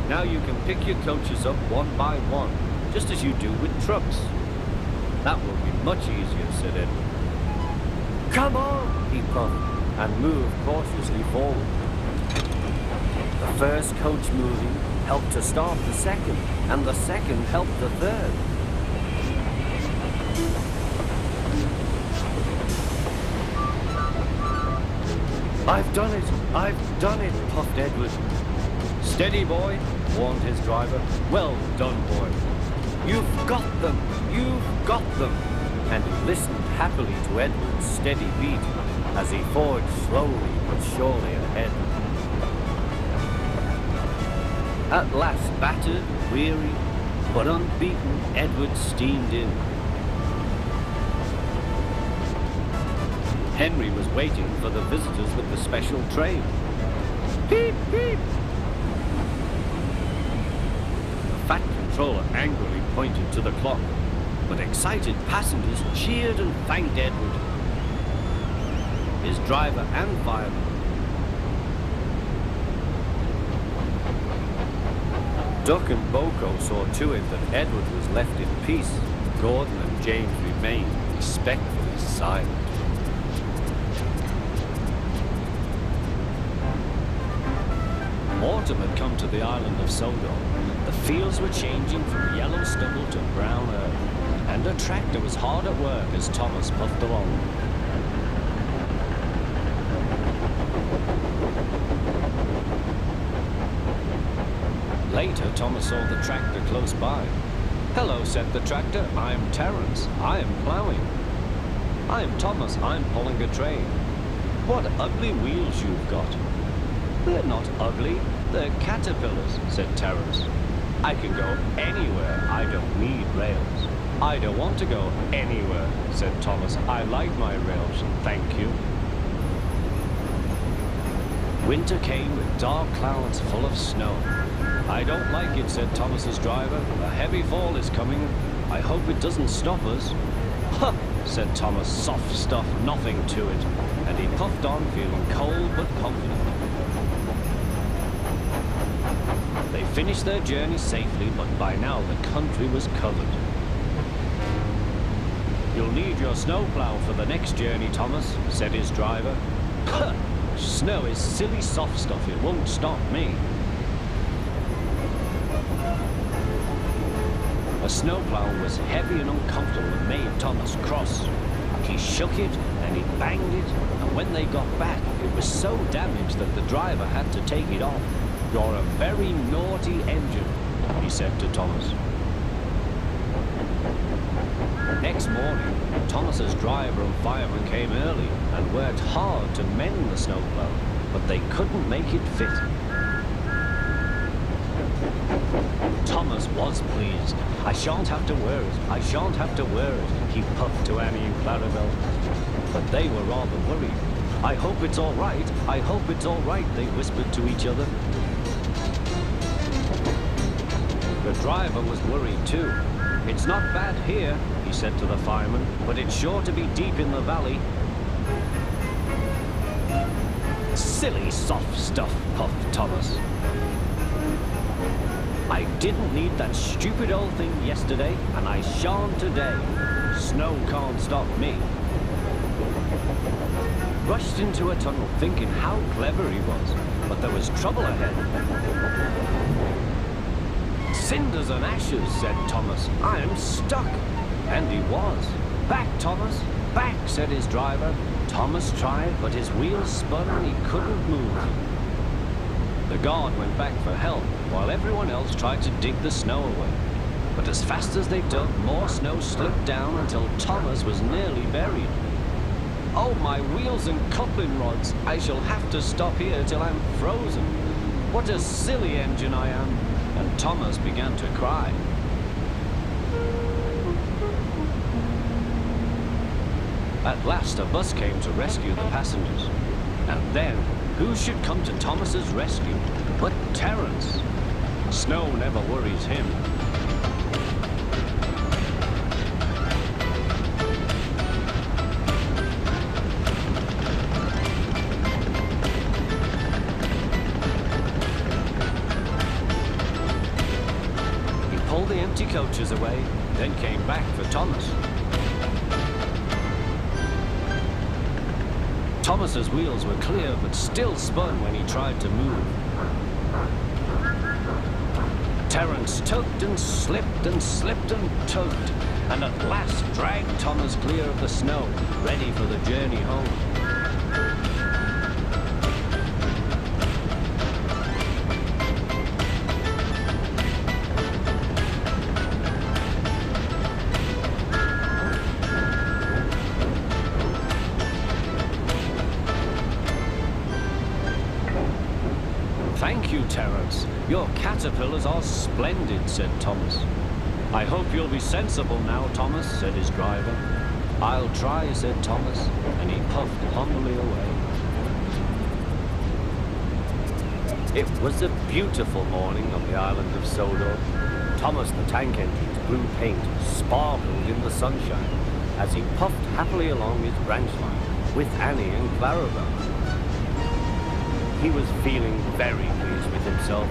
Now you can pick your coaches up one by one, just as you do with trucks. That will be much easier, said Edward. Come on, he puffed, and moved cautiously forward. The first coach moving helped to start the second, and the second helped the third. I've done it, puffed Edward. Steady, boy, warned his driver. Well done, boy. You've got them! You've got them! And he listened happily to Edward's steady beat as he forged slowly but surely ahead. At last, battered, weary, but unbeaten, Edward steamed in. Henry was waiting for the visitors with the special train. Beep, beep! The Fat Controller angrily pointed to the clock, but excited passengers cheered and thanked Edward. His driver and fireman. Duck and Boko saw to it that Edward was left in peace. Gordon and James remained respectfully silent. Autumn had come to the island of Sodom. The fields were changing from yellow stubble to brown earth, and a tractor was hard at work as Thomas puffed along. Later, Thomas saw the tractor close by. "Hello," said the tractor. "I'm Terence. I am ploughing." "I'm Thomas. I'm pulling a train." "What ugly wheels you've got." "They're not ugly. They're caterpillars," said Terence. "I can go anywhere. I don't need rails." "I don't want to go anywhere," said Thomas. "I like my rails, thank you." Winter came with dark clouds full of snow. "I don't like it," said Thomas's driver. "A heavy fall is coming. I hope it doesn't stop us." "Huh," said Thomas. "Soft stuff, nothing to it." And he puffed on, feeling cold but confident. They finished their journey safely, but by now the country was covered. "You'll need your snowplow for the next journey, Thomas," said his driver. "Huh! Snow is silly soft stuff. It won't stop me." A snowplow was heavy and uncomfortable and made Thomas cross. He shook it and he banged it, and when they got back, it was so damaged that the driver had to take it off. "You're a very naughty engine," he said to Thomas. Next morning, Thomas's driver and fireman came early and worked hard to mend the snowplow, but they couldn't make it fit. Thomas was pleased. "I shan't have to wear it. I shan't have to wear it," he puffed to Annie and Clarabelle. But they were rather worried. "I hope it's all right. I hope it's all right," they whispered to each other. The driver was worried too. "It's not bad here," he said to the fireman, "but it's sure to be deep in the valley." "Silly soft stuff," puffed Thomas. "I didn't need that stupid old thing yesterday, and I shan't today. Snow can't stop me." Rushed into a tunnel thinking how clever he was, but there was trouble ahead. "Cinders and ashes," said Thomas. "I am stuck." And he was. "Back, Thomas, back," said his driver. Thomas tried, but his wheels spun and he couldn't move. The guard went back for help, while everyone else tried to dig the snow away. But as fast as they dug, more snow slipped down until Thomas was nearly buried. "Oh, my wheels and coupling rods! I shall have to stop here till I'm frozen. What a silly engine I am!" And Thomas began to cry. At last a bus came to rescue the passengers. And then, who should come to Thomas's rescue but Terence? Snow never worries him. He pulled the empty coaches away, then came back for Thomas. Thomas's wheels were clear, but still spun when he tried to move. Terence tugged and slipped and slipped and tugged, and at last dragged Thomas clear of the snow, ready for the journey home. "Thank you, Terence. Your caterpillars are splendid," said Thomas. "I hope you'll be sensible now, Thomas," said his driver. "I'll try," said Thomas, and he puffed humbly away. It was a beautiful morning on the island of Sodor. Thomas the tank engine's blue paint sparkled in the sunshine as he puffed happily along his branch line with Annie and Clarabelle. He was feeling very pleased with himself.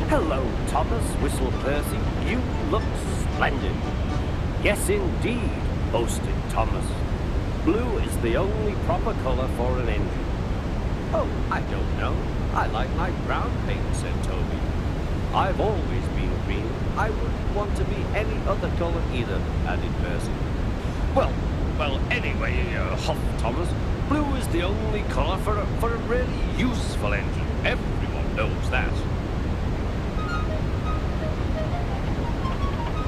"Hello, Thomas," whistled Percy. "You look splendid." "Yes, indeed," boasted Thomas. "Blue is the only proper color for an engine." "Oh, I don't know. I like my brown paint," said Toby. "I've always been green. I wouldn't want to be any other color either," added Percy. Well, anyway, Huff Thomas, blue is the only colour for a really useful engine. Everyone knows that.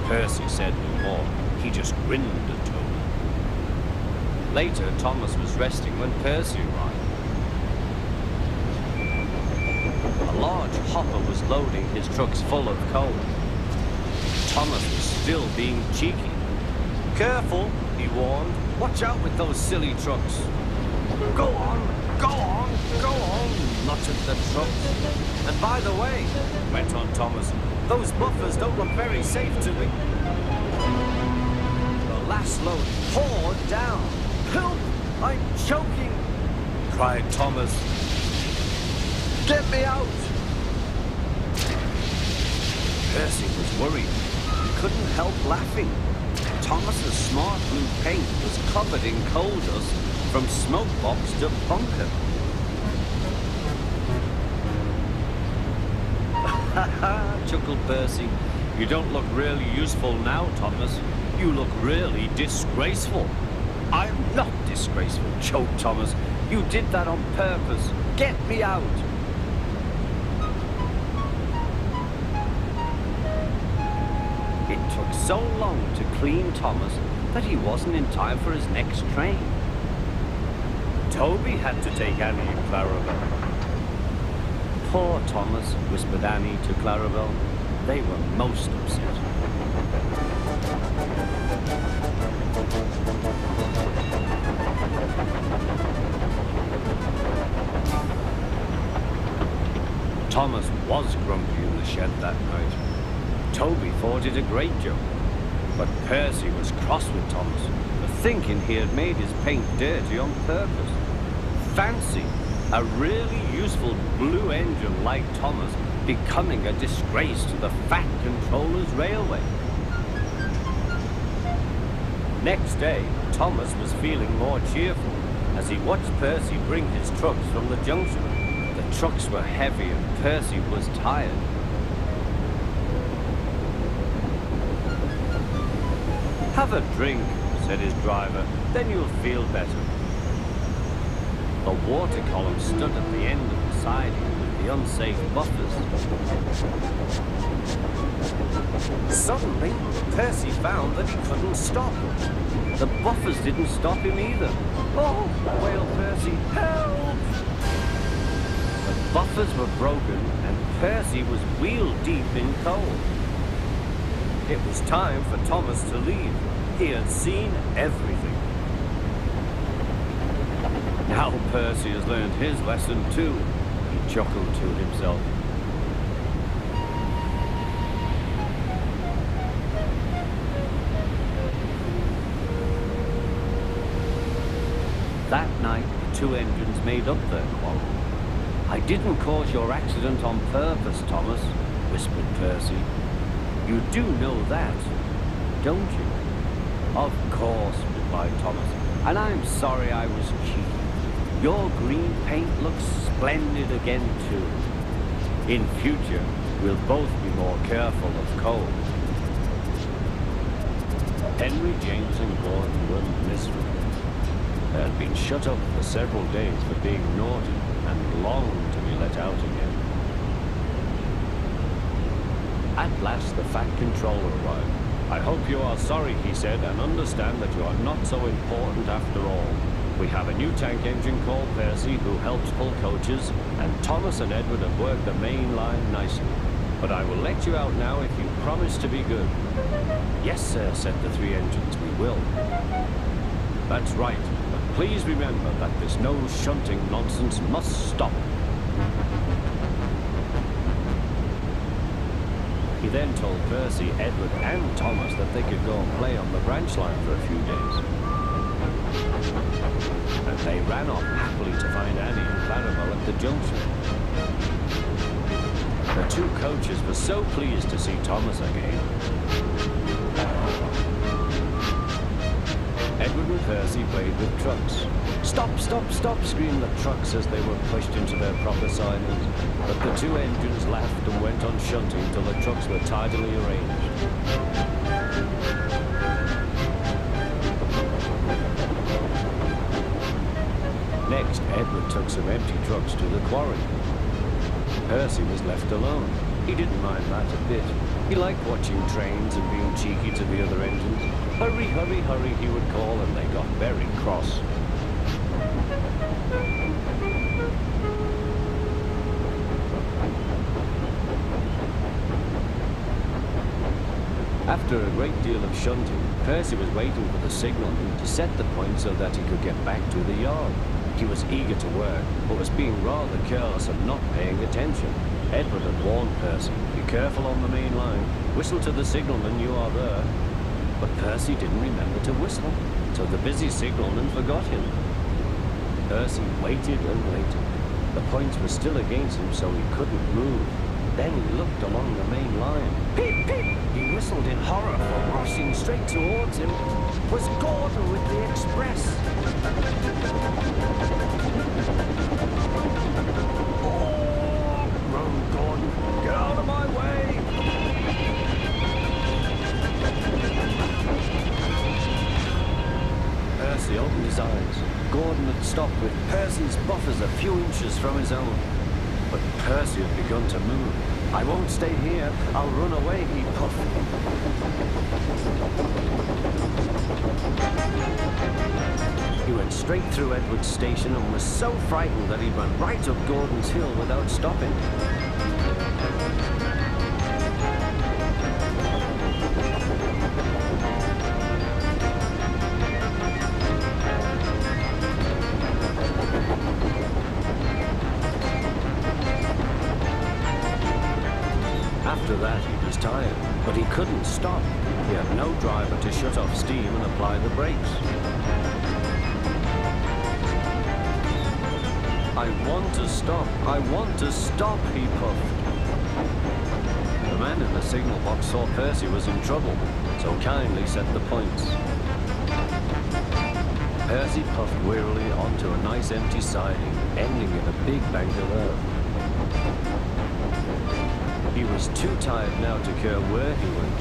Percy said no more. He just grinned at Toby. Later, Thomas was resting when Percy arrived. A large hopper was loading his trucks full of coal. Thomas was still being cheeky. "Careful," he warned. "Watch out with those silly trucks." "Go on, go on, go on," muttered the trucks. "And by the way," went on Thomas, "those buffers don't look very safe to me." The last load poured down. "Help! I'm choking!" cried Thomas. "Get me out!" Percy was worried. He couldn't help laughing. Thomas's smart blue paint was covered in coal dust from smoke box to bunker. "Ha ha!" chuckled Percy. "You don't look really useful now, Thomas. You look really disgraceful." "I'm not disgraceful," choked Thomas. "You did that on purpose. Get me out!" It took so long to clean Thomas that he wasn't in time for his next train. Toby had to take Annie and Clarabelle. "Poor Thomas," whispered Annie to Clarabelle. They were most upset. Thomas was grumpy in the shed that night. Toby thought it a great joke, but Percy was cross with Thomas for thinking he had made his paint dirty on purpose. Fancy a really useful blue engine like Thomas becoming a disgrace to the Fat Controller's railway. Next day, Thomas was feeling more cheerful as he watched Percy bring his trucks from the junction. The trucks were heavy and Percy was tired. "Have a drink," said his driver, "then you'll feel better." The water column stood at the end of the siding with the unsafe buffers. Suddenly, Percy found that he couldn't stop. The buffers didn't stop him either. "Oh!" wailed Percy. "Help!" The buffers were broken and Percy was wheel deep in coal. It was time for Thomas to leave. He had seen everything. "Now Percy has learned his lesson too," he chuckled to himself. That night, the two engines made up their quarrel. "I didn't cause your accident on purpose, Thomas," whispered Percy. "You do know that, don't you?" "Of course," replied Thomas, "and I'm sorry I was cheating. Your green paint looks splendid again, too. In future, we'll both be more careful of coal." Henry, James and Gordon were miserable. They had been shut up for several days for being naughty and longed to be let out again. At last, the Fat Controller arrived. "I hope you are sorry," he said, "and understand that you are not so important after all. We have a new tank engine called Percy who helps pull coaches, and Thomas and Edward have worked the main line nicely. But I will let you out now if you promise to be good." "Yes, sir," said the three engines, "we will." "That's right, but please remember that this no shunting nonsense must stop." He then told Percy, Edward and Thomas that they could go and play on the branch line for a few days. And they ran off happily to find Annie and Clarabelle at the junction. The two coaches were so pleased to see Thomas again. Edward and Percy played with trucks. "Stop, stop, stop," screamed the trucks as they were pushed into their proper sidings. But the two engines laughed and went on shunting till the trucks were tidily arranged. took some empty trucks to the quarry. Percy was left alone. He didn't mind that a bit. He liked watching trains and being cheeky to the other engines. Hurry, hurry, hurry, he would call, and they got very cross. After a great deal of shunting, Percy was waiting for the signalman to set the point so that he could get back to the yard. He was eager to work, but was being rather careless and not paying attention. Edward had warned Percy, "Be careful on the main line. Whistle to the signalman you are there." But Percy didn't remember to whistle, so the busy signalman forgot him. Percy waited and waited. The points were still against him, so he couldn't move. Then he looked along the main line. Peep, peep! He whistled in horror, for rushing straight towards him was Gordon with the express. Oh! Groaned Gordon. Get out of my way! Percy opened his eyes. Gordon had stopped with Percy's buffers a few inches from his own. But Percy had begun to move. "I won't stay here. I'll run away," he puffed. He went straight through Edward's station and was so frightened that he ran right up Gordon's hill without stopping. After that, he was tired, but he couldn't stop. He had no driver to shut off steam and apply the brakes. "I want to stop, I want to stop," he puffed. The man in the signal box saw Percy was in trouble, so kindly set the points. Percy puffed wearily onto a nice empty siding, ending in a big bank of earth. He was too tired now to care where he went.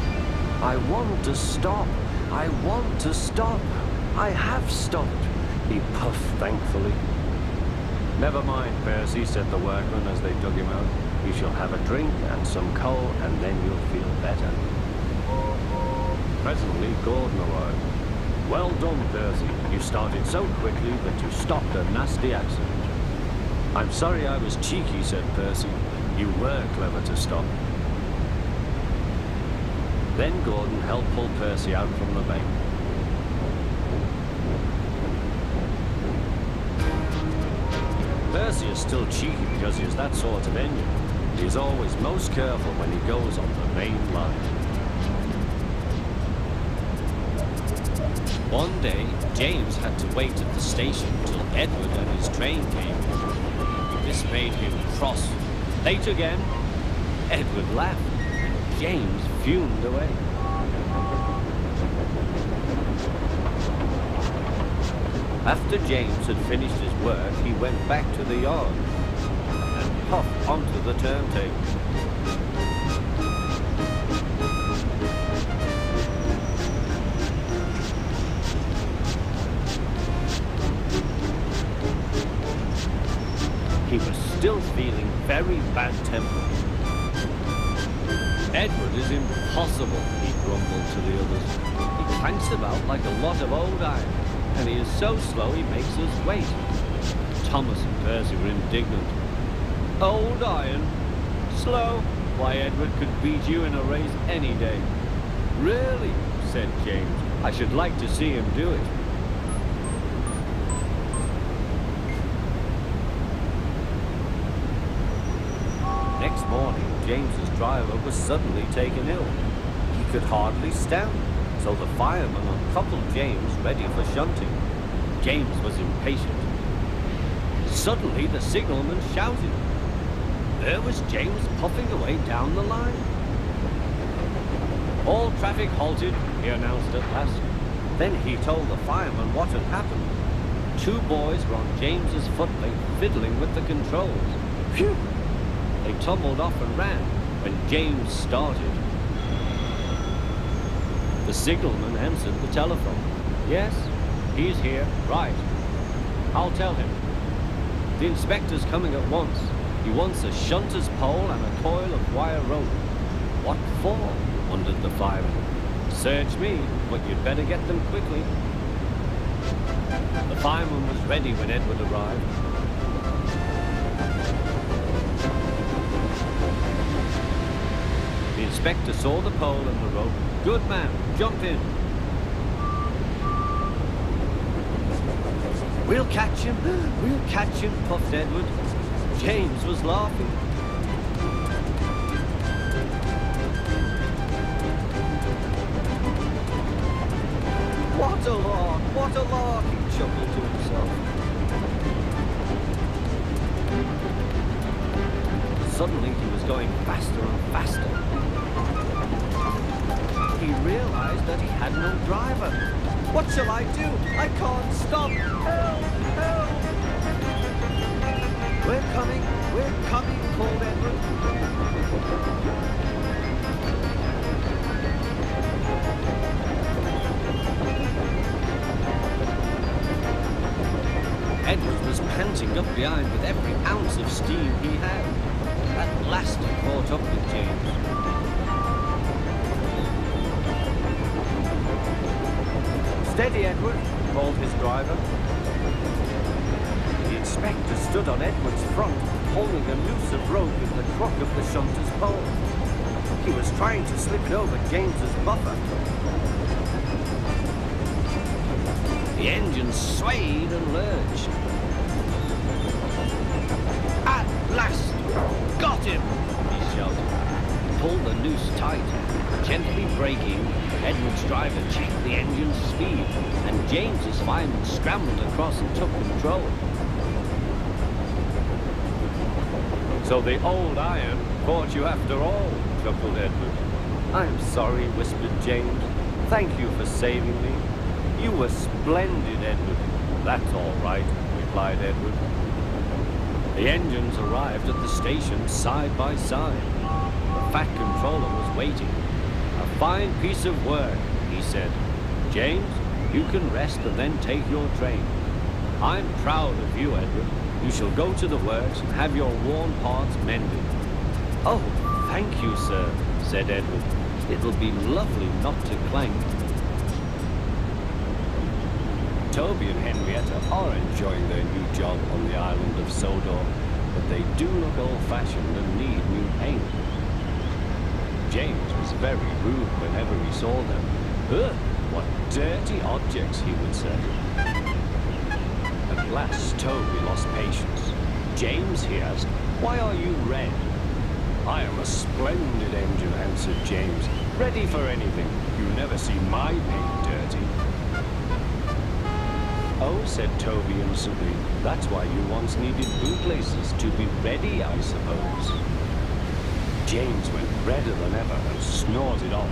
"I want to stop. I want to stop. I have stopped," he puffed thankfully. "Never mind, Percy," said the workman as they dug him out. "You shall have a drink and some coal, and then you'll feel better." Presently, Gordon arrived. "Well done, Percy. You started so quickly that you stopped a nasty accident." "I'm sorry I was cheeky," said Percy. "You were clever to stop." Then Gordon helped pull Percy out from the bank. Percy is still cheeky because he is that sort of engine. He is always most careful when he goes on the main line. One day, James had to wait at the station till Edward and his train came. This made him cross. Late again? Edward laughed, and James fumed away. After James had finished his work, he went back to the yard and puffed onto the turntable. He was still feeling very bad-tempered. "Edward is impossible," he grumbled to the others. "He clanks about like a lot of old iron, and he is so slow he makes us wait." Thomas and Percy were indignant. "Old iron? Slow? Why, Edward could beat you in a race any day." "Really?" said James. "I should like to see him do it." Next morning, James's driver was suddenly taken ill. He could hardly stand, so the fireman uncoupled James ready for shunting. James was impatient. Suddenly, the signalman shouted. There was James puffing away down the line. "All traffic halted," he announced at last. Then he told the fireman what had happened. Two boys were on James's footplate fiddling with the controls. Phew! They tumbled off and ran when James started. The signalman answered the telephone. "Yes, he's here. Right. I'll tell him." The inspector's coming at once. He wants a shunter's pole and a coil of wire rope. What for? Wondered the fireman. Search me, but you'd better get them quickly. The fireman was ready when Edward arrived. The inspector saw the pole and the rope. Good man, jump in. We'll catch him, puffed Edward. James was laughing. What a lark, he chuckled to himself. Suddenly he was going faster and faster. He realized that he had no driver. What shall I do? I can't stop. Help! Help! We're coming, called Edward. Edward was panting up behind with every ounce of steam he had. At last he caught up with James. Steady, Edward, called his driver. The inspector stood on Edward's front, holding a noose of rope in the crook of the shunter's pole. He was trying to slip it over James's buffer. The engine swayed and lurched. At last! Got him! He shouted. He pulled the noose tight. Gently braking, Edward's driver checked the engine's speed, and James's fireman scrambled across and took control. So the old iron caught you after all, chuckled Edward. I'm sorry, whispered James. Thank you for saving me. You were splendid, Edward. That's all right, replied Edward. The engines arrived at the station side by side. The Fat Controller was waiting. A fine piece of work, he said. James, you can rest and then take your train. I'm proud of you, Edward. You shall go to the works and have your worn parts mended. Oh, thank you, sir, said Edward. It'll be lovely not to clank. Toby and Henrietta are enjoying their new job on the island of Sodor, but they do look old-fashioned and need new paint. James was very rude whenever he saw them. Ugh, what dirty objects, he would say. At last, Toby lost patience. James, he asked, why are you red? I am a splendid engine, answered James. Ready for anything. You never see my paint dirty. Oh, said Toby innocently, that's why you once needed bootlaces, to be ready, I suppose. James went redder than ever and snorted off.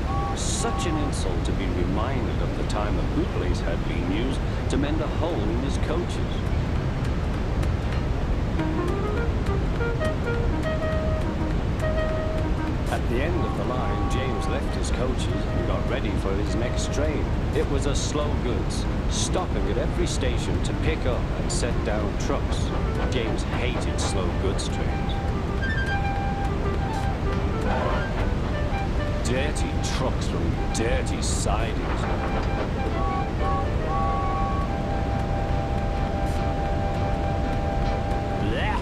It was such an insult to be reminded of the time a bootlace had been used to mend a hole in his coaches. At the end of the line, James left his coaches and got ready for his next train. It was a slow goods, stopping at every station to pick up and set down trucks. James hated slow goods trains. Dirty trucks from dirty sidings. Blech.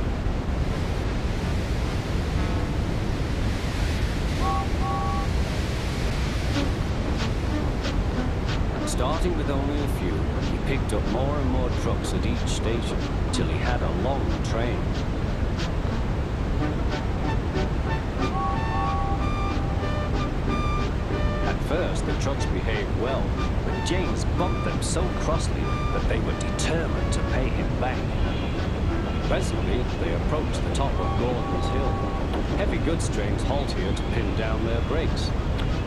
Starting with only a few, he picked up more and more trucks at each station, till he had a long train. At first, the trucks behaved well, but James bumped them so crossly that they were determined to pay him back. Presently, they approached the top of Gordon's Hill. Heavy goods trains halt here to pin down their brakes.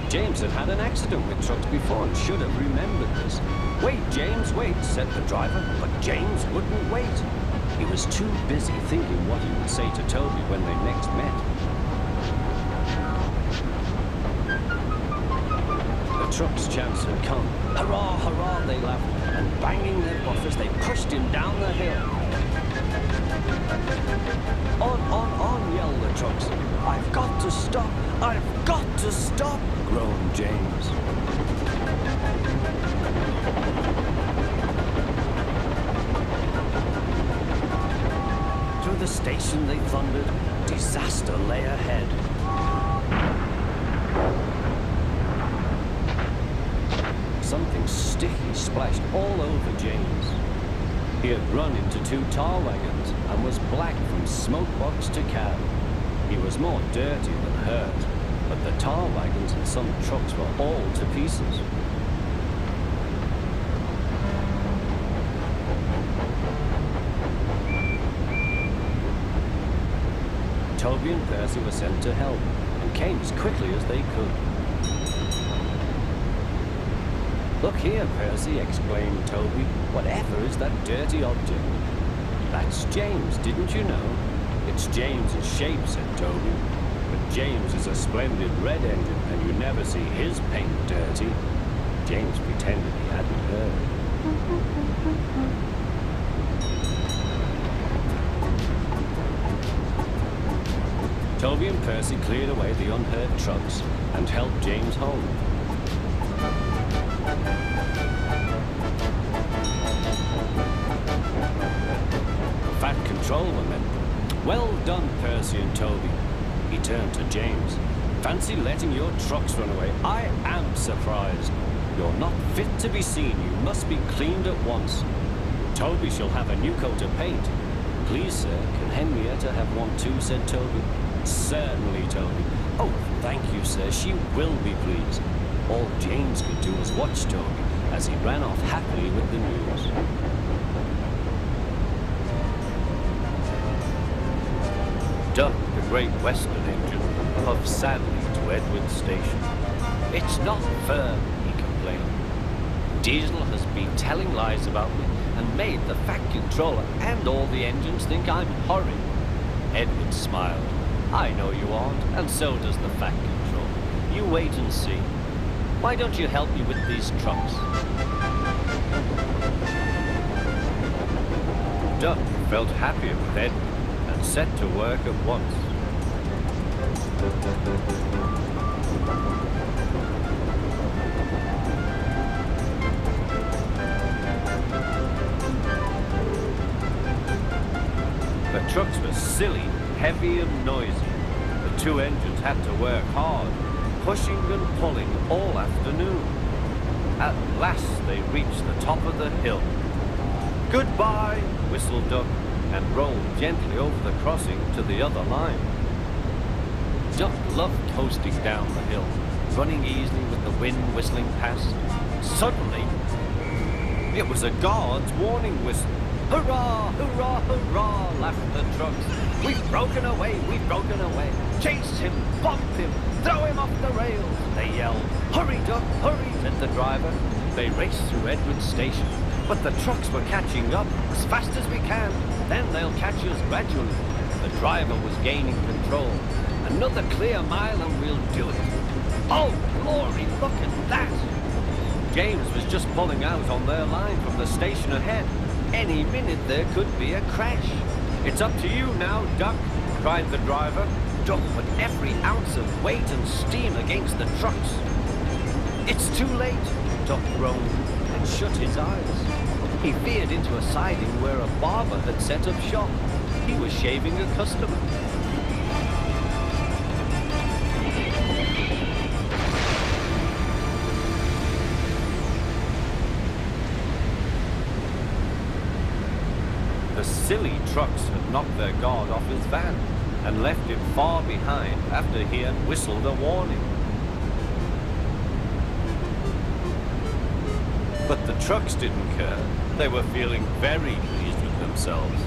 James had had an accident with trucks before and should have remembered this. Wait, James, wait, said the driver, but James wouldn't wait. He was too busy thinking what he would say to Toby when they next met. The truck's chance had come. Hurrah, hurrah, they laughed, and banging their buffers, they pushed him down the hill. On, yell the trucks. I've got to stop! I've got to stop! Groaned James. Through the station they thundered. Disaster lay ahead. Something sticky splashed all over James. He had run into 2 tar wagons and was black from smoke box to cab. He was more dirty than hurt, but the tar wagons and some trucks were all to pieces. Toby and Percy were sent to help and came as quickly as they could. "Look here, Percy," exclaimed Toby. "Whatever is that dirty object?" "That's James, didn't you know?" "It's James's shape," said Toby. "But James is a splendid red engine, and you never see his paint dirty." James pretended he hadn't heard. Toby and Percy cleared away the unhurt trucks and helped James home. Fat controller met them. "Well done, Percy and Toby." He turned to James. "Fancy letting your trucks run away. I am surprised. You're not fit to be seen. You must be cleaned at once. Toby shall have a new coat of paint." "Please, sir, can Henrietta have one too?" said Toby. "Certainly, Toby." "Oh, thank you, sir. She will be pleased." All James could do was watch Toby as he ran off happily with the news. Duck, the Great Western engine, puffed sadly to Edward Station. "It's not fair," he complained. "Diesel has been telling lies about me and made the Fat Controller and all the engines think I'm hurrying." Edward smiled. "I know you aren't, and so does the Fat Controller. You wait and see. Why don't you help me with these trucks?" Duck felt happier with Edward and set to work at once. The trucks were silly, heavy and noisy. The 2 engines had to work hard, pushing and pulling all afternoon. At last they reached the top of the hill. "Goodbye," whistled Duck, and rolled gently over the crossing to the other line. Duck loved coasting down the hill, running easily with the wind whistling past. Suddenly, it was a guard's warning whistle. "Hurrah, hurrah, hurrah," laughed the trucks. "We've broken away, we've broken away. Chase him, bump him, throw him off the rails," they yelled. "Hurry, Duck, hurry," said the driver. They raced through Edward Station, but the trucks were catching up. "As fast as we can, then they'll catch us gradually." The driver was gaining control. "Another clear mile and we'll do it." "Oh, glory, look at that!" James was just pulling out on their line from the station ahead. Any minute there could be a crash. "It's up to you now, Duck," cried the driver. Duck put every ounce of weight and steam against the trucks. "It's too late," Duck groaned and shut his eyes. He veered into a siding where a barber had set up shop. He was shaving a customer. The silly trucks had knocked their guard off his van and left him far behind after he had whistled a warning. But the trucks didn't care. They were feeling very pleased with themselves.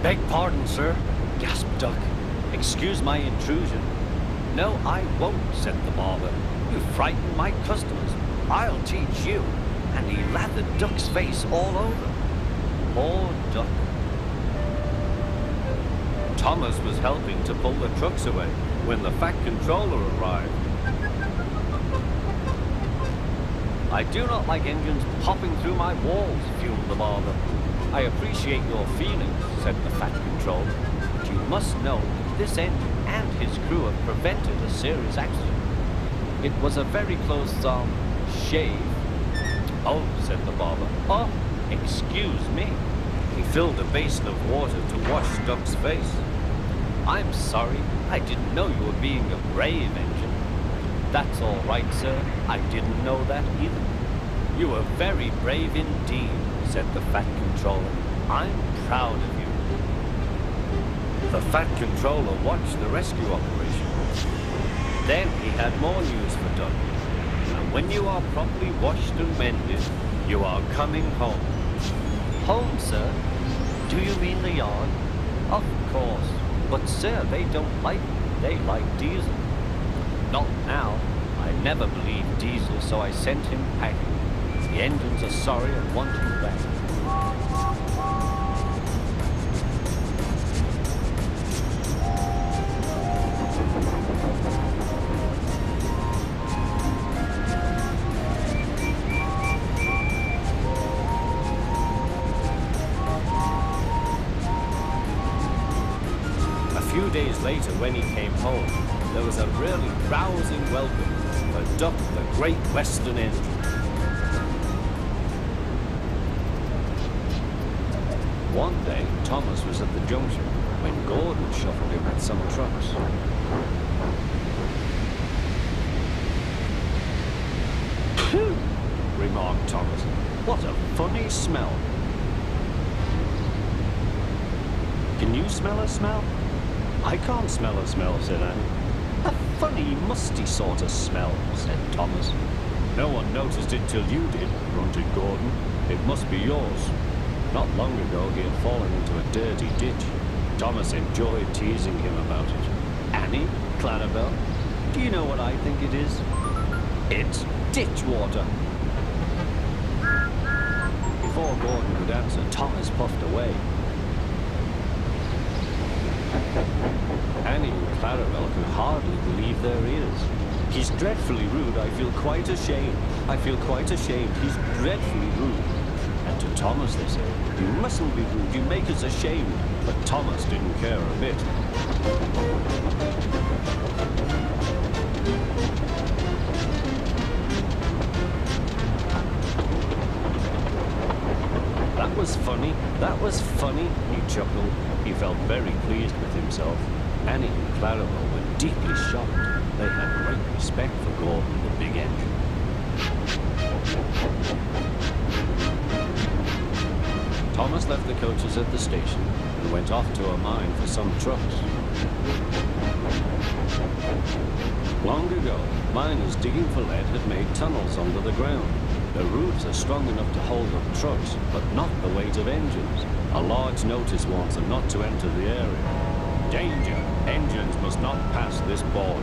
"Beg pardon, sir," gasped Duck. "Excuse my intrusion." "No, I won't," said the barber. "You frightened my customers. I'll teach you." And he lathered Duck's face all over. Poor Duck. Thomas was helping to pull the trucks away when the Fat Controller arrived. I do not like engines popping through my walls, fumed the barber. I appreciate your feelings, said the Fat Controller, but you must know that this engine and his crew have prevented a serious accident. It was a very close, shave. Oh, said the barber. Oh, excuse me. He filled a basin of water to wash Duck's face. I'm sorry, I didn't know you were being a brave engine. That's all right, sir. I didn't know that either. You were very brave indeed, said the Fat Controller. I'm proud of you. The Fat Controller watched the rescue operation. Then he had more news for Duck. And when you are properly washed and mended, you are coming home. Home, sir? Do you mean the yard? Of course. But, sir, they don't like me. They like Diesel. Not now. I never believed Diesel, so I sent him packing. The engines are sorry and want him back. A few days later, when he came home, there was a really rousing welcome for Duck, the Great Western Engine. One day, Thomas was at the junction when Gordon shuffled in with some trucks. Phew, remarked Thomas. What a funny smell. Can you smell a smell? I can't smell a smell, said Annie. A funny, musty sort of smell, said Thomas. No one noticed it till you did, grunted Gordon. It must be yours. Not long ago, he had fallen into a dirty ditch. Thomas enjoyed teasing him about it. Annie, Clarabelle, do you know what I think it is? It's ditch water. Before Gordon could answer, Thomas puffed away. Annie and Clarabelle could hardly believe their ears. He's dreadfully rude. I feel quite ashamed. I feel quite ashamed. He's dreadfully rude. And to Thomas they said, you mustn't be rude. You make us ashamed. But Thomas didn't care a bit. That was funny. That was funny, he chuckled. He felt very pleased with himself. Annie and Clarabelle were deeply shocked. They had great respect for Gordon, the big engine. Thomas left the coaches at the station and went off to a mine for some trucks. Long ago, miners digging for lead had made tunnels under the ground. The roofs are strong enough to hold up trucks, but not the weight of engines. A large notice warns them not to enter the area. Danger! Engines must not pass this board.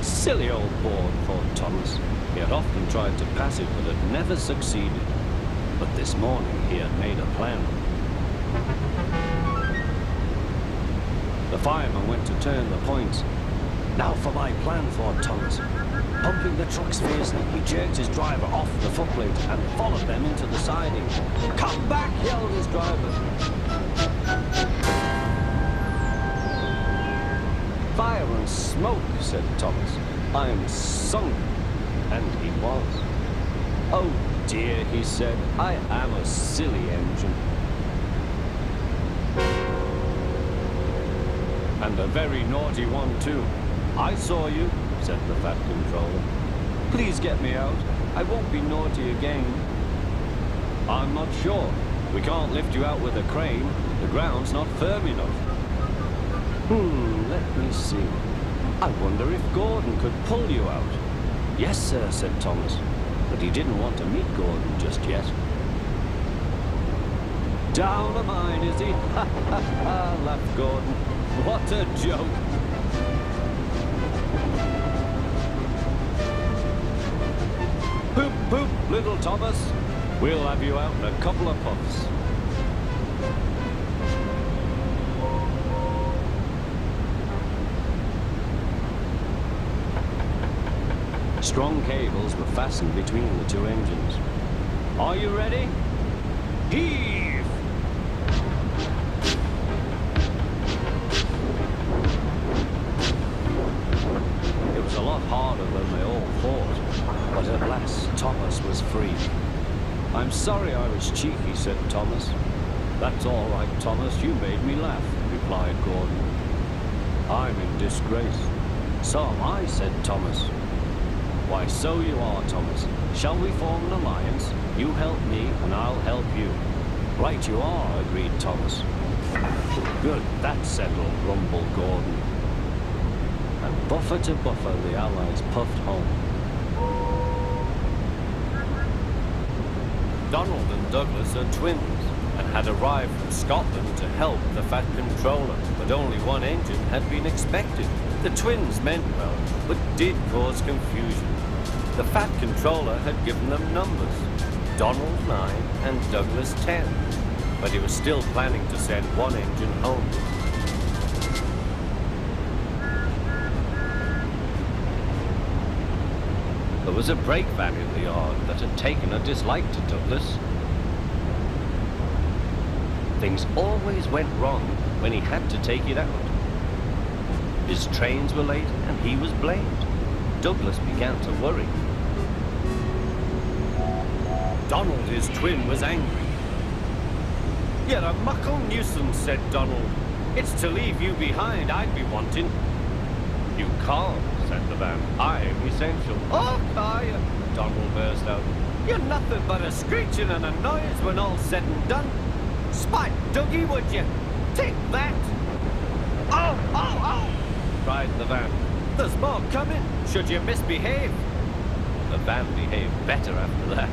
Silly old board, thought Thomas. He had often tried to pass it, but had never succeeded. But this morning he had made a plan. The fireman went to turn the points. Now for my plan, thought Thomas. Pumping the trucks fiercely, he jerked his driver off the footplate and followed them into the siding. Come back, yelled his driver. Fire and smoke, said Thomas. I'm sunk. And he was. Oh dear, he said, I am a silly engine. And a very naughty one, too. I saw you, said the Fat Controller. Please get me out. I won't be naughty again. I'm not sure. We can't lift you out with a crane. The ground's not firm enough. Let me see. I wonder if Gordon could pull you out. Yes, sir, said Thomas. But he didn't want to meet Gordon just yet. Down the mine, is he? Ha, ha, ha, laughed Gordon. What a joke. Poop, poop, little Thomas. We'll have you out in a couple of puffs. Strong cables were fastened between the two engines. Are you ready? Heave! It was a lot harder than they all thought, but at last Thomas was free. I'm sorry I was cheeky, said Thomas. That's all right, Thomas, you made me laugh, replied Gordon. I'm in disgrace. So am I, said Thomas. Why, so you are, Thomas. Shall we form an alliance? You help me, and I'll help you. Right you are, agreed Thomas. Good, that's settled, grumbled Gordon. And buffer to buffer, the Allies puffed home. Donald and Douglas are twins and had arrived from Scotland to help the Fat Controller, but only one engine had been expected. The twins meant well, but did cause confusion. The Fat Controller had given them numbers, Donald 9 and Douglas 10, but he was still planning to send one engine home. There was a brake van in the yard that had taken a dislike to Douglas. Things always went wrong when he had to take it out. His trains were late and he was blamed. Douglas began to worry. Donald, his twin, was angry. "You're a muckle nuisance," said Donald. "It's to leave you behind I'd be wanting." "You can't," said the van. "I'm essential." "Oh, are you?" Donald burst out. "You're nothing but a screeching and a noise when all's said and done. Spite Dougie, would you? Take that!" "Oh, oh, oh!" cried the van. "There's more coming, should you misbehave." The van behaved better after that.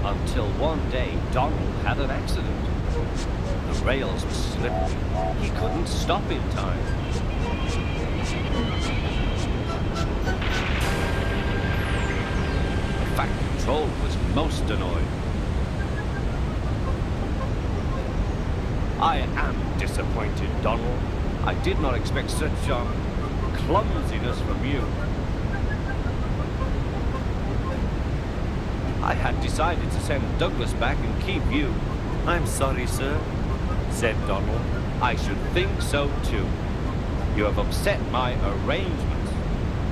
Until one day, Donald had an accident. The rails were slippery. He couldn't stop in time. The Fat Controller was most annoyed. "I am disappointed, Donald. I did not expect such clumsiness from you. I had decided to send Douglas back and keep you." "I'm sorry, sir," said Donald. "I should think so too. You have upset my arrangements.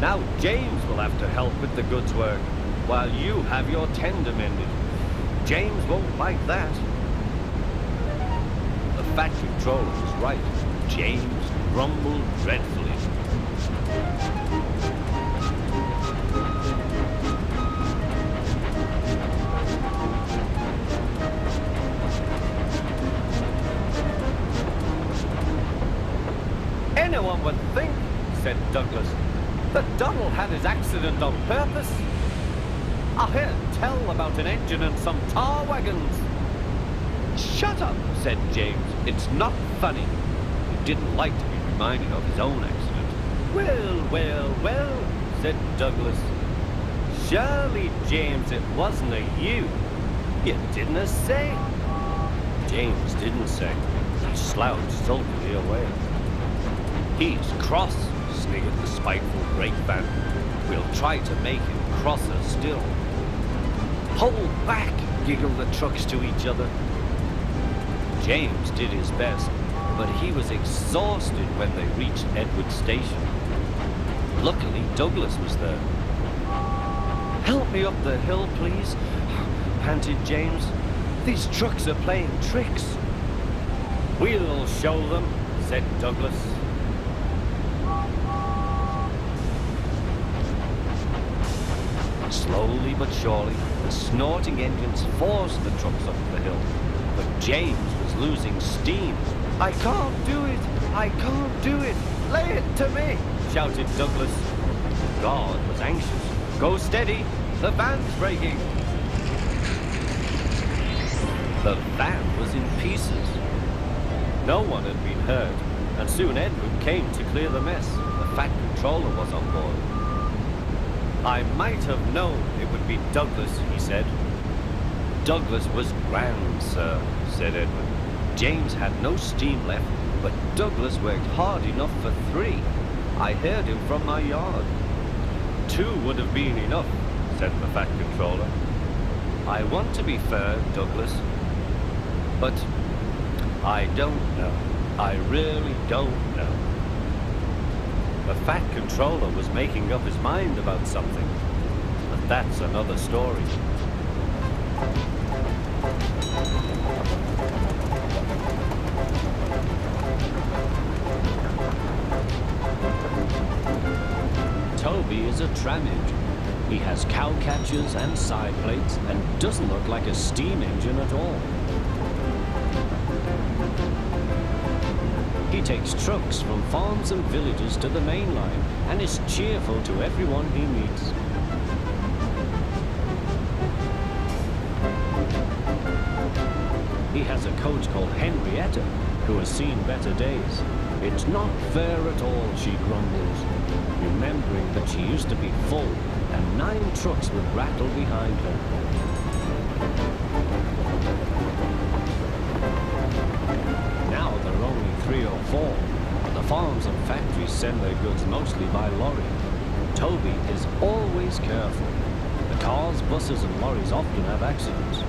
Now James will have to help with the goods work, while you have your tender mended. James won't like that." The Fat Controller was right. James grumbled dreadfully. "Anyone would think," said Douglas, "that Donald had his accident on purpose. I heard tell about an engine and some tar wagons." "Shut up," said James. "It's not funny." He didn't like to be reminded of his own accident. "Well, well, well," said Douglas. "Surely, James, it wasn't a you. You didn't say." James didn't say. He slouched sulkily away. "He's cross," sniggered the spiteful brake van. "We'll try to make him crosser still." "Hold back," giggled the trucks to each other. James did his best, but he was exhausted when they reached Edward Station. Luckily, Douglas was there. "Help me up the hill, please," panted James. "These trucks are playing tricks." "We'll show them," said Douglas. Slowly but surely, the snorting engines forced the trucks up the hill. But James was losing steam. "I can't do it! I can't do it! Lay it to me!" shouted Douglas. God was anxious. "Go steady! The van's breaking!" The van was in pieces. No one had been hurt, and soon Edward came to clear the mess. The Fat Controller was on board. "I might have known it would be Douglas," he said. "Douglas was grand, sir," said Edward. "James had no steam left, but Douglas worked hard enough for 3. I heard him from my yard." 2 would have been enough, said the Fat Controller. I want to be fair, Douglas, but I don't know. I really don't know. The Fat Controller was making up his mind about something, but that's another story. Toby is a tram engine. He has cow catchers and side plates and doesn't look like a steam engine at all. He takes trucks from farms and villages to the main line and is cheerful to everyone he meets. He has a coach called Henrietta, who has seen better days. It's not fair at all, she grumbles, remembering that she used to be full and 9 trucks would rattle behind her. Now there are only 3 or 4, but the farms and factories send their goods mostly by lorry. Toby is always careful. The cars, buses and lorries often have accidents.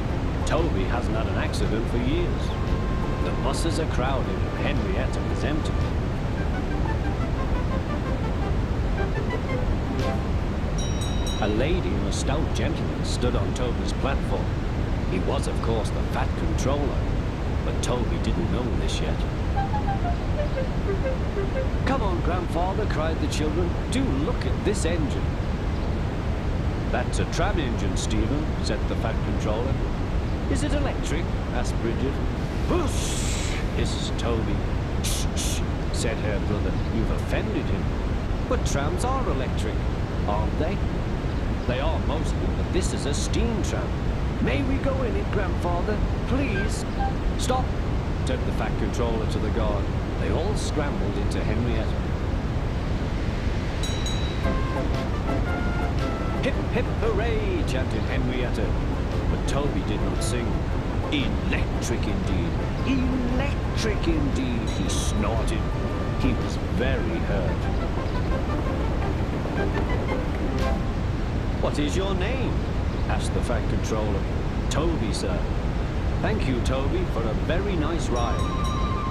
Toby hasn't had an accident for years. The buses are crowded and Henrietta is empty. A lady and a stout gentleman stood on Toby's platform. He was, of course, the Fat Controller, but Toby didn't know this yet. "Come on, Grandfather," cried the children. "Do look at this engine." "That's a tram engine, Stephen," said the Fat Controller. "Is it electric?" asked Bridget. "Whoosh!" hissed Toby. "Shh, shh," said her brother. "You've offended him." "But trams are electric, aren't they?" "They are mostly, but this is a steam tram." "May we go in it, Grandfather? Please?" "Stop," said the Fat Controller to the guard. They all scrambled into Henrietta. "Hip, hip, hooray!" chanted Henrietta. But Toby did not sing. "Electric indeed! Electric indeed!" he snorted. He was very hurt. "What is your name?" asked the Fat Controller. "Toby, sir." "Thank you, Toby, for a very nice ride."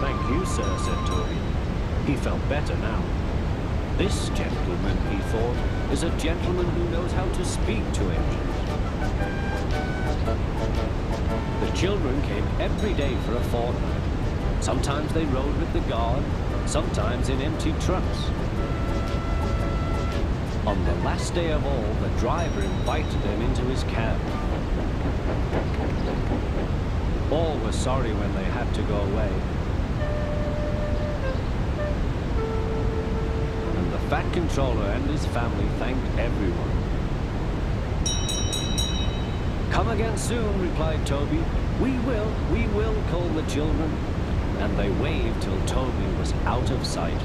"Thank you, sir," said Toby. He felt better now. This gentleman, he thought, is a gentleman who knows how to speak to engines. The children came every day for a fortnight. Sometimes they rode with the guard, sometimes in empty trucks. On the last day of all, the driver invited them into his cab. All were sorry when they had to go away. And the Fat Controller and his family thanked everyone. "Come again soon," replied Toby. We will," called the children. And they waved till Toby was out of sight.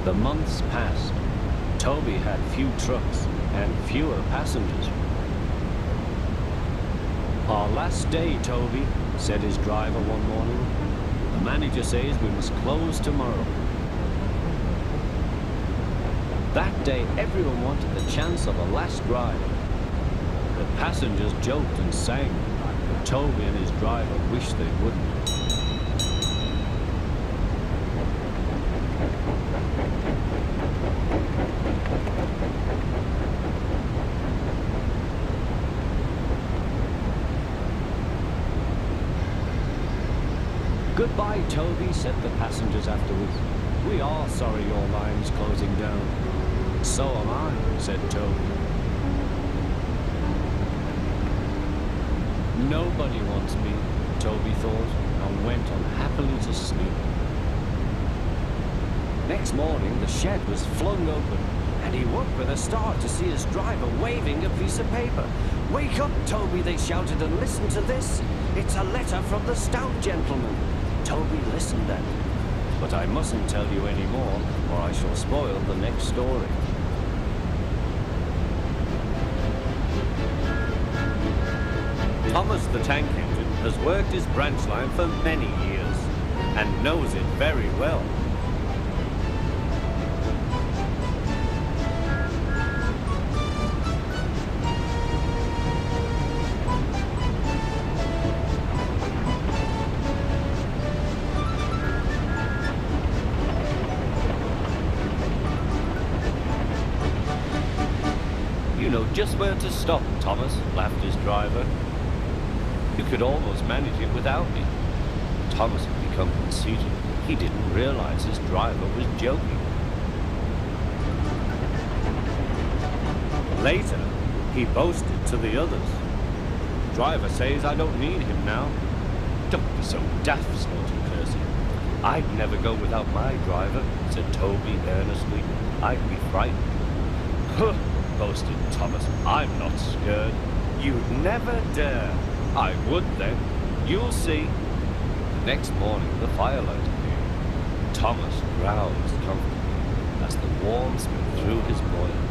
The months passed. Toby had few trucks and fewer passengers. "Our last day, Toby," said his driver one morning. "The manager says we must close tomorrow." That day, everyone wanted the chance of a last ride. The passengers joked and sang, but Toby and his driver wished they wouldn't. "Goodbye, Toby," said the passengers afterwards. "We are sorry your line's closing down." "So am I," said Toby. Nobody wants me, Toby thought, and went unhappily to sleep. Next morning, the shed was flung open, and he woke with a start to see his driver waving a piece of paper. "Wake up, Toby," they shouted, "and listen to this. It's a letter from the stout gentleman." Toby listened then. But I mustn't tell you any more, or I shall spoil the next story. Thomas the Tank Engine has worked his branch line for many years and knows it very well. just where to stop, Thomas, laughed his driver. You could almost manage it without me. Thomas had become conceited. He didn't realize his driver was joking. Later, he boasted to the others. Driver says I don't need him now. Don't be so daft, snorted Percy. I'd never go without my driver, said Toby earnestly. I'd be frightened. Huh, boasted Thomas. I'm not scared. You'd never dare. I would then. You'll see. The next morning, the firelight appeared. Thomas drowsed comfortably as the warmth went through his boiler.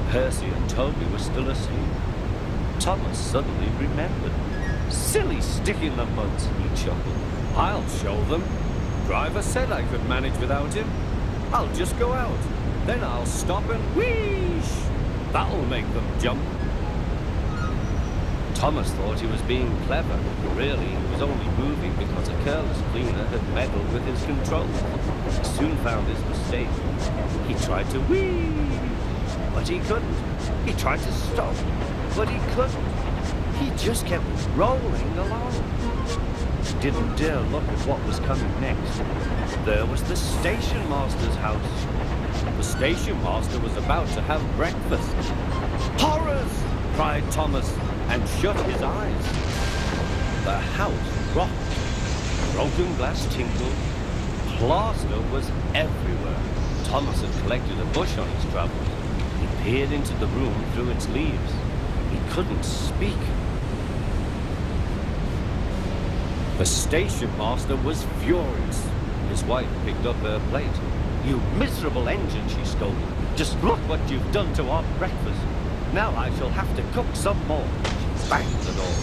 Percy and Toby were still asleep. Thomas suddenly remembered. Silly stick in the muds, he chuckled. I'll show them. Driver said I could manage without him. I'll just go out. Then I'll stop and wheesh. That'll make them jump. Thomas thought he was being clever. Really, he was only moving because a careless cleaner had meddled with his controls. He soon found his mistake. He tried to whee, but he couldn't. He tried to stop, but he couldn't. He just kept rolling along. He didn't dare look at what was coming next. There was the station master's house. The station master was about to have breakfast. Horrors! Cried Thomas, and shut his eyes. The house rocked. Broken glass tinkled. Plaster was everywhere. Thomas had collected a bush on his travels. He peered into the room through its leaves. He couldn't speak. The station master was furious. His wife picked up her plate. You miserable engine, she scolded. Just look what you've done to our breakfast. Now I shall have to cook some more. She banged the door.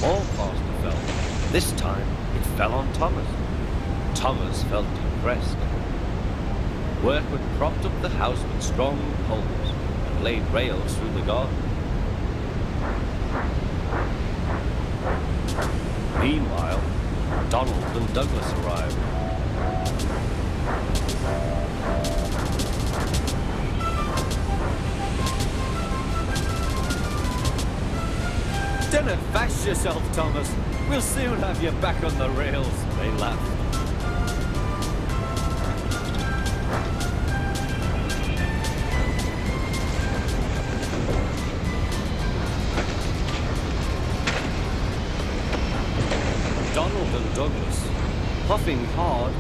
More plaster fell. This time, it fell on Thomas. Thomas felt depressed. Workmen propped up the house with strong poles and laid rails through the garden. Meanwhile, Donald and Douglas arrived. Don't fash yourself, Thomas. We'll soon have you back on the rails, they laughed. Donald and Douglas, puffing hard,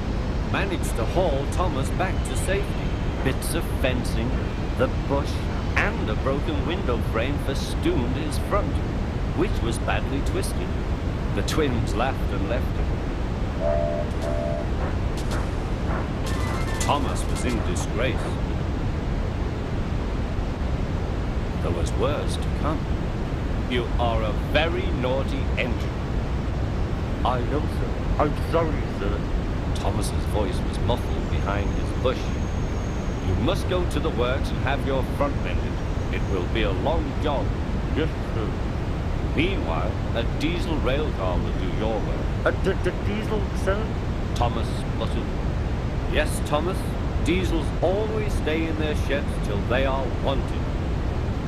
managed to haul Thomas back to safety. Bits of fencing, the bush, and a broken window frame festooned his front, which was badly twisted. The twins laughed and left him. Thomas was in disgrace. There was worse to come. You are a very naughty engine. I know, sir. I'm sorry, sir. Thomas's voice was muffled behind his bush. You must go to the works and have your front mended. It will be a long job. Yes, sir. Meanwhile, a diesel rail car will do your work. The diesel, sir? Thomas spluttered. Yes, Thomas. Diesels always stay in their sheds till they are wanted.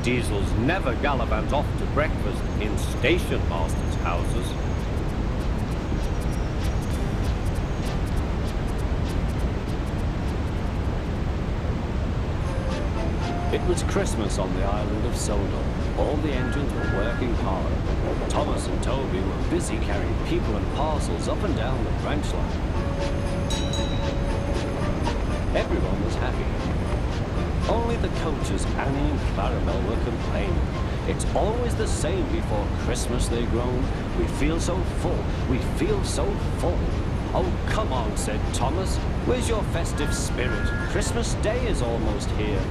Diesels never gallivant off to breakfast in station masters' houses. It was Christmas on the island of Sodor. All the engines were working hard. Thomas and Toby were busy carrying people and parcels up and down the branch line. Everyone was happy. Only the coaches, Annie and Clarabelle, were complaining. It's always the same before Christmas, they groaned. We feel so full. We feel so full. Oh, come on, said Thomas. Where's your festive spirit? Christmas Day is almost here.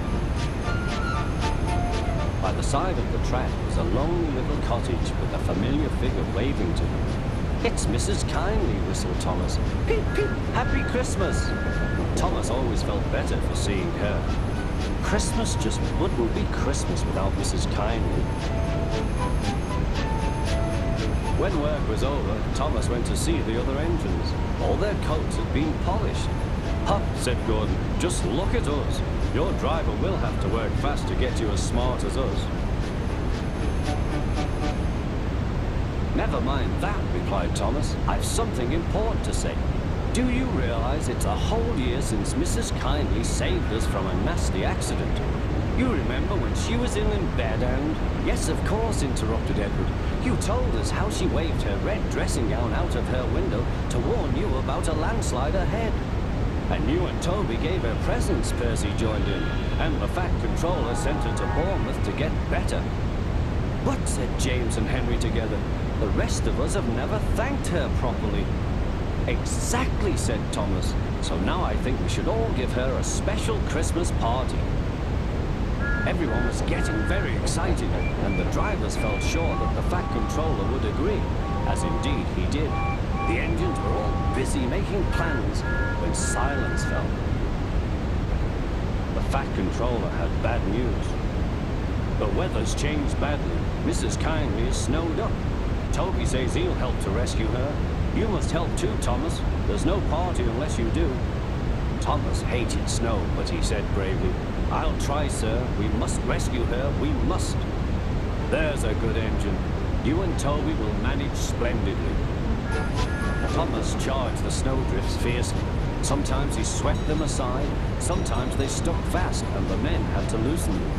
By the side of the track was a lonely little cottage with a familiar figure waving to them. It's Mrs. Kindly, whistled Thomas. Peep, peep, Happy Christmas! Thomas always felt better for seeing her. Christmas just wouldn't be Christmas without Mrs. Kindly. When work was over, Thomas went to see the other engines. All their coats had been polished. Huh, said Gordon, just look at us. Your driver will have to work fast to get you as smart as us. Never mind that, replied Thomas. I've something important to say. Do you realize it's a whole year since Mrs. Kindly saved us from a nasty accident? You remember when she was in bed and... Yes, of course, interrupted Edward. You told us how she waved her red dressing gown out of her window to warn you about a landslide ahead. And you and Toby gave her presents, Percy joined in. And the Fat Controller sent her to Bournemouth to get better. But, said James and Henry together, the rest of us have never thanked her properly. Exactly, said Thomas. So now I think we should all give her a special Christmas party. Everyone was getting very excited, and the drivers felt sure that the Fat Controller would agree, as indeed he did. The engines were all busy making plans when silence fell. The Fat Controller had bad news. The weather's changed badly. Mrs. Kindly is snowed up. Toby says he'll help to rescue her. You must help too, Thomas. There's no party unless you do. Thomas hated snow, but he said bravely, I'll try, sir. We must rescue her. We must. There's a good engine. You and Toby will manage splendidly. Thomas charged the snowdrifts fiercely. Sometimes he swept them aside. Sometimes they stuck fast, and the men had to loosen them.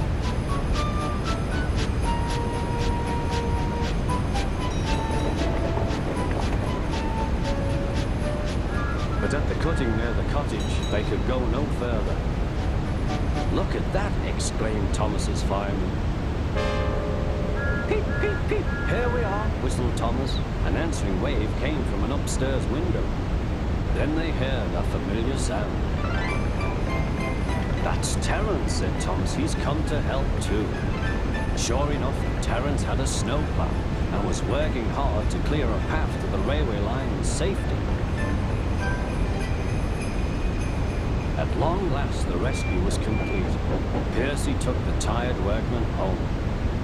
But at the cutting near the cottage, they could go no further. Look at that, exclaimed Thomas's fireman. Peep, peep, peep, here we are, whistled Thomas. An answering wave came from an upstairs window. Then they heard a familiar sound. That's Terence, said Thomas. He's come to help too. Sure enough, Terence had a snowplow and was working hard to clear a path to the railway line in safety. At long last, the rescue was complete. Percy took the tired workmen home.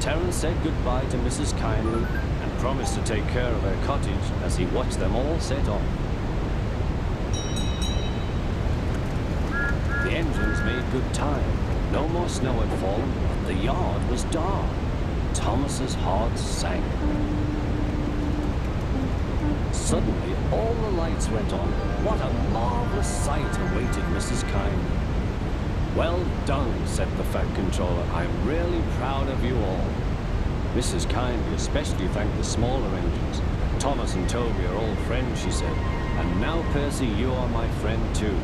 Terence said goodbye to Mrs. Kindly and promised to take care of her cottage as he watched them all set off. The engines made good time. No more snow had fallen, but the yard was dark. Thomas's heart sank. Suddenly, all the lights went on. What a marvelous sight awaited Mrs. Kindly. Well done, said the Fat Controller. I'm really proud of you all. Mrs. Kindly especially thanked the smaller engines. Thomas and Toby are old friends, she said. And now, Percy, you are my friend too.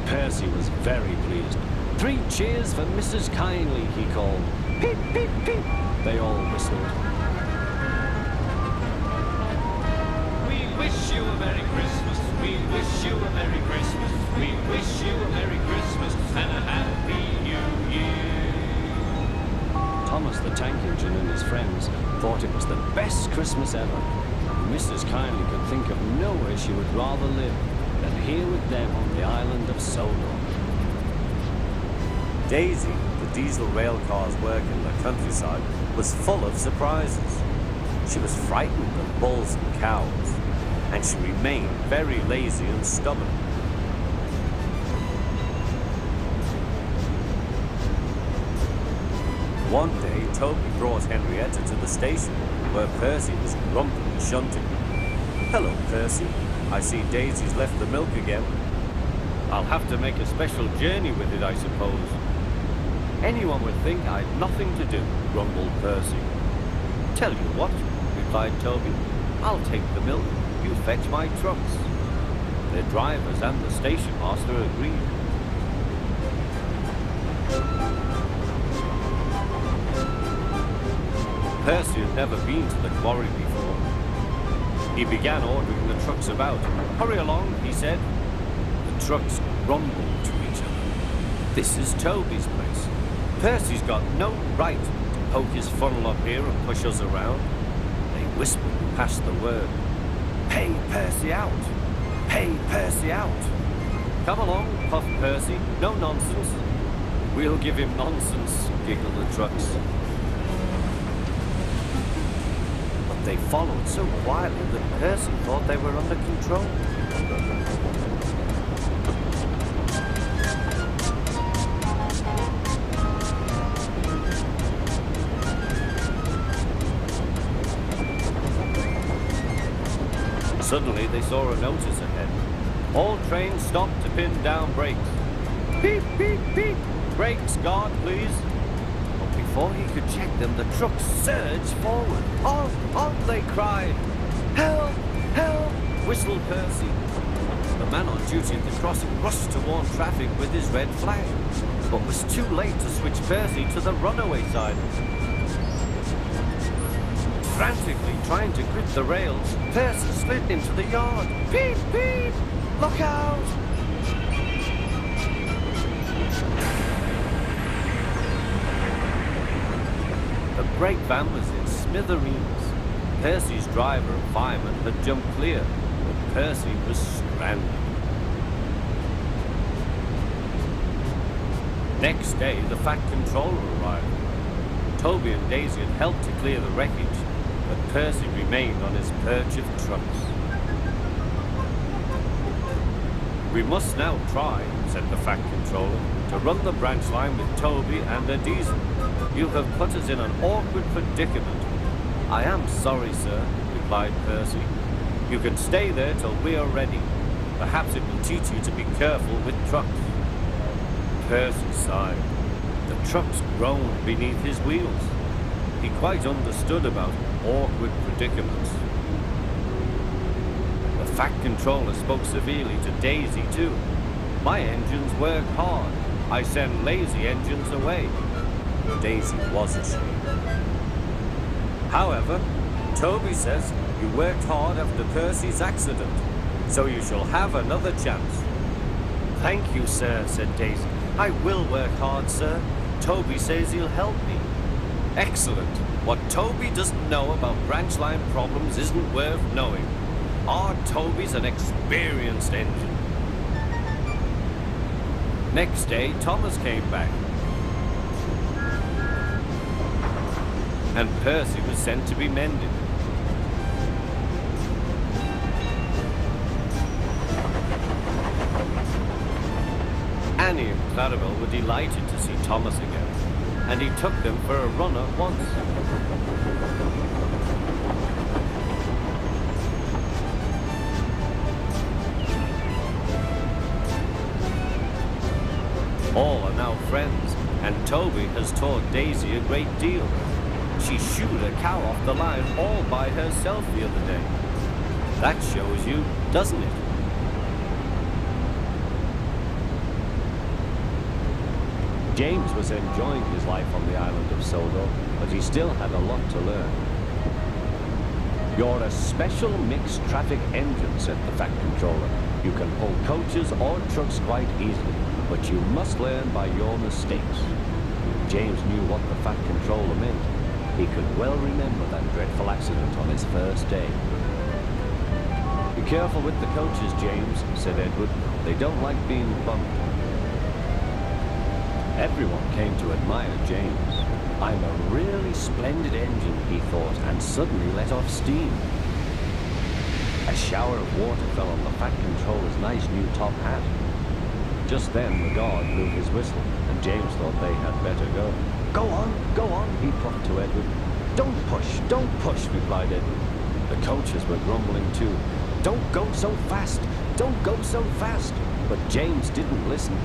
Percy was very pleased. 3 cheers for Mrs. Kindly, he called. Peep, peep, peep. They all whistled. We wish you a Merry Christmas. We wish you a Merry Christmas. We wish you a Merry Christmas and a Happy New Year. Thomas the tank engine and his friends thought it was the best Christmas ever. Mrs. Kindly could think of nowhere she would rather live than here with them on the island of Sodor. Daisy, the diesel rail car's work in the countryside, was full of surprises. She was frightened of bulls and cows, and she remained very lazy and stubborn. One day, Toby brought Henrietta to the station, where Percy was grumpily shunting. Hello, Percy. I see Daisy's left the milk again. I'll have to make a special journey with it, I suppose. Anyone would think I'd nothing to do, grumbled Percy. Tell you what, replied Toby. I'll take the milk. You fetch my trucks. The drivers and the station master agreed. Percy had never been to the quarry before. He began ordering the trucks about. Hurry along, he said. The trucks rumbled to each other. This is Toby's place. Percy's got no right to poke his funnel up here and push us around. They whispered and passed the word. Pay Percy out! Pay Percy out! Come along, puffed Percy. No nonsense. We'll give him nonsense, giggled the trucks. But they followed so quietly that Percy thought they were under control. saw a notice ahead. All trains stop to pin down brakes. Beep, beep, beep. Brakes, guard, please. But before he could check them, the truck surged forward. On, they cried. Help, help, whistled Percy. The man on duty at the crossing rushed to warn traffic with his red flag, but was too late to switch Percy to the runaway side. Frantically trying to grip the rails, Percy slid into the yard. Beep, beep! Look out! The brake van was in smithereens. Percy's driver and fireman had jumped clear, but Percy was stranded. Next day, the Fat Controller arrived. Toby and Daisy had helped to clear the wreckage, but Percy remained on his perch of trucks. We must now try, said the Fat Controller, to run the branch line with Toby and a diesel. You have put us in an awkward predicament. I am sorry, sir, replied Percy. You can stay there till we are ready. Perhaps it will teach you to be careful with trucks. Percy sighed. The trucks groaned beneath his wheels. He quite understood about awkward predicaments. The Fat Controller spoke severely to Daisy, too. My engines work hard. I send lazy engines away. Daisy was ashamed. However, Toby says you worked hard after Percy's accident, so you shall have another chance. Thank you, sir, said Daisy. I will work hard, sir. Toby says he'll help me. Excellent. What Toby doesn't know about branch line problems isn't worth knowing. Our Toby's an experienced engine. Next day, Thomas came back. And Percy was sent to be mended. Annie and Clarabelle were delighted to see Thomas again, and he took them for a run at once. All are now friends, and Toby has taught Daisy a great deal. She shooed a cow off the line all by herself the other day. That shows you, doesn't it? James was enjoying his life on the island of Sodor, but he still had a lot to learn. You're a special mixed traffic engine, said the Fat Controller. You can pull coaches or trucks quite easily, but you must learn by your mistakes. James knew what the Fat Controller meant. He could well remember that dreadful accident on his first day. Be careful with the coaches, James, said Edward. They don't like being bumped. Everyone came to admire James. I'm a really splendid engine, he thought, and suddenly let off steam. A shower of water fell on the Fat Controller's nice new top hat. Just then the guard blew his whistle, and James thought they had better go. Go on, he puffed to Edward. Don't push, replied Edward. The coaches were grumbling too. Don't go so fast, but James didn't listen.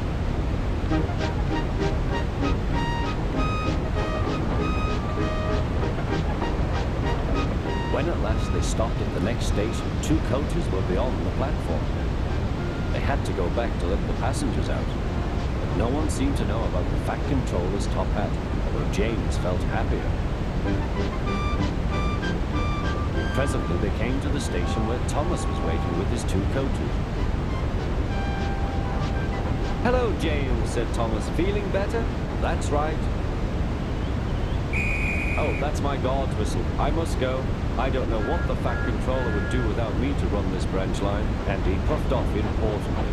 When at last they stopped at the next station, 2 coaches were beyond the platform. They had to go back to let the passengers out. But no one seemed to know about the Fat Controller's top hat, although James felt happier. Presently they came to the station where Thomas was waiting with his 2 coaches. Hello, James, said Thomas. Feeling better? That's right. Oh, that's my guard's whistle. I must go. I don't know what the Fat Controller would do without me to run this branch line. And he puffed off importantly.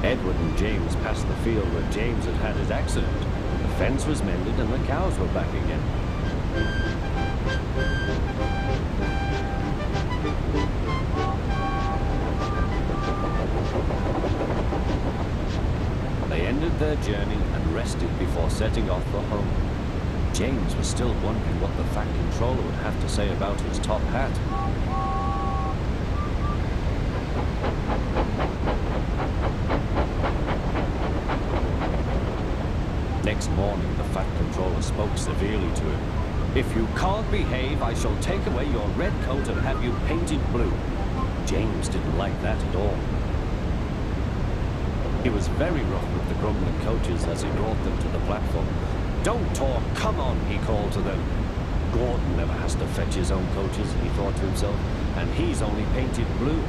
Edward and James passed the field where James had had his accident. The fence was mended and the cows were back again. They ended their journey and rested before setting off for home. James was still wondering what the Fat Controller would have to say about his top hat. If you can't behave, I shall take away your red coat and have you painted blue. James didn't like that at all. He was very rough with the grumbling coaches as he brought them to the platform. "Don't talk, come on," he called to them. Gordon never has to fetch his own coaches, he thought to himself, and he's only painted blue.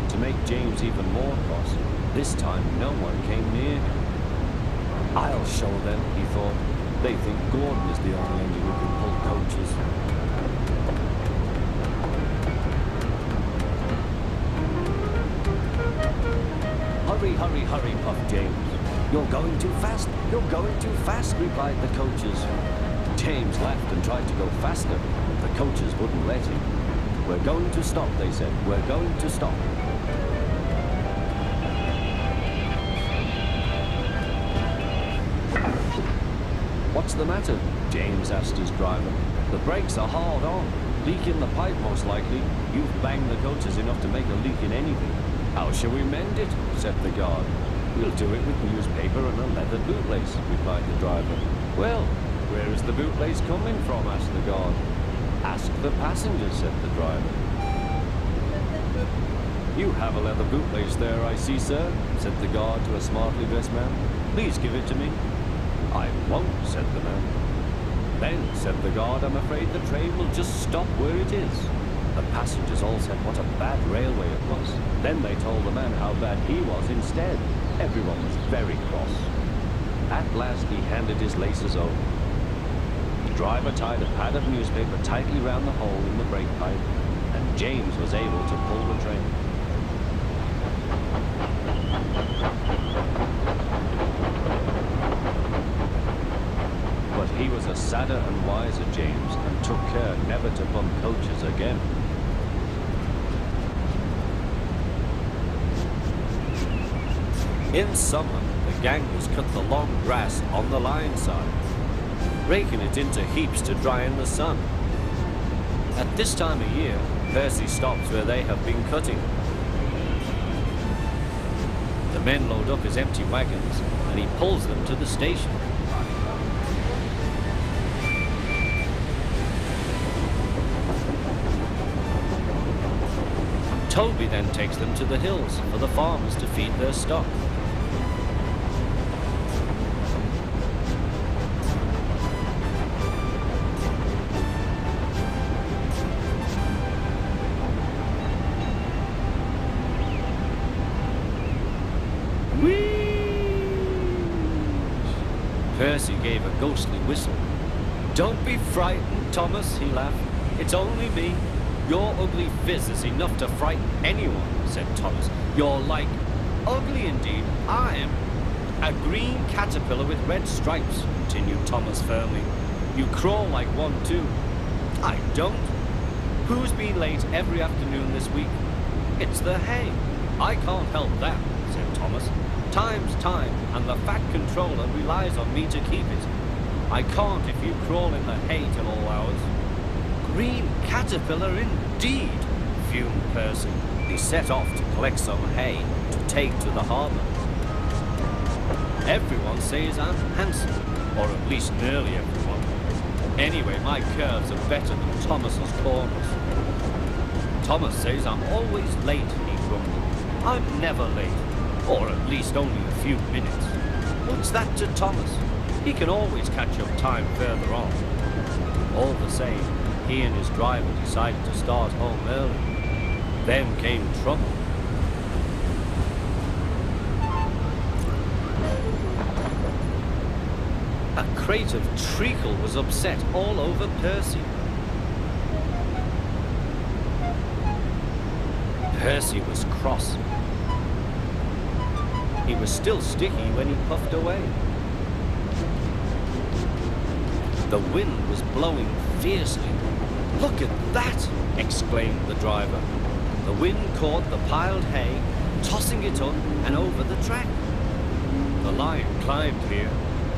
To make James even more cross, this time no one came near him. "I'll show them," he thought. "They think Gordon is the only engine who can pull coaches." "Hurry, hurry, hurry," puffed James. "You're going too fast, you're going too fast," replied the coaches. James laughed and tried to go faster, but the coaches wouldn't let him. "We're going to stop," they said. "We're going to stop." "What's the matter?" James asked his driver. "The brakes are hard on. Leak in the pipe, most likely. You've banged the coaches enough to make a leak in anything." "How shall we mend it?" said the guard. "We'll do it with newspaper and a leather bootlace," replied the driver. "Well, where is the bootlace coming from?" asked the guard. "Ask the passengers," said the driver. "You have a leather bootlace there, I see, sir," said the guard to a smartly dressed man. "Please give it to me." "I won't," said the man. "Then," said the guard, "I'm afraid the train will just stop where it is." The passengers all said what a bad railway it was. Then they told the man how bad he was instead. Everyone was very cross. At last he handed his laces over. The driver tied a pad of newspaper tightly round the hole in the brake pipe, and James was able to pull the train. But he was a sadder and wiser James, and took care never to bump coaches again. In summer, the gangers cut the long grass on the line side, raking it into heaps to dry in the sun. At this time of year, Percy stops where they have been cutting. The men load up his empty wagons, and he pulls them to the station. Toby then takes them to the hills for the farmers to feed their stock. Percy gave a ghostly whistle. "Don't be frightened, Thomas," he laughed. "It's only me. Your ugly phiz is enough to frighten anyone," said Thomas. "You're like..." "Ugly indeed, I am. A green caterpillar with red stripes," continued Thomas firmly. "You crawl like one too." "I don't. Who's been late every afternoon this week?" "It's the hay." "I can't help that," said Thomas. "Time's time, and the fat controller relies on me to keep it. I can't if you crawl in the hay till all hours." "Green caterpillar indeed," fumed Percy. He set off to collect some hay to take to the harbour. "Everyone says I'm handsome, or at least nearly everyone. Anyway, my curves are better than Thomas's corners." "Thomas says I'm always late," he grumbled. "I'm never late, or at least only a few minutes. What's that to Thomas? He can always catch up time further on." All the same, he and his driver decided to start home early. Then came trouble. A crate of treacle was upset all over Percy. Percy was cross. He was still sticky when he puffed away. The wind was blowing fiercely. "Look at that!" exclaimed the driver. The wind caught the piled hay, tossing it up and over the track. The lion climbed here.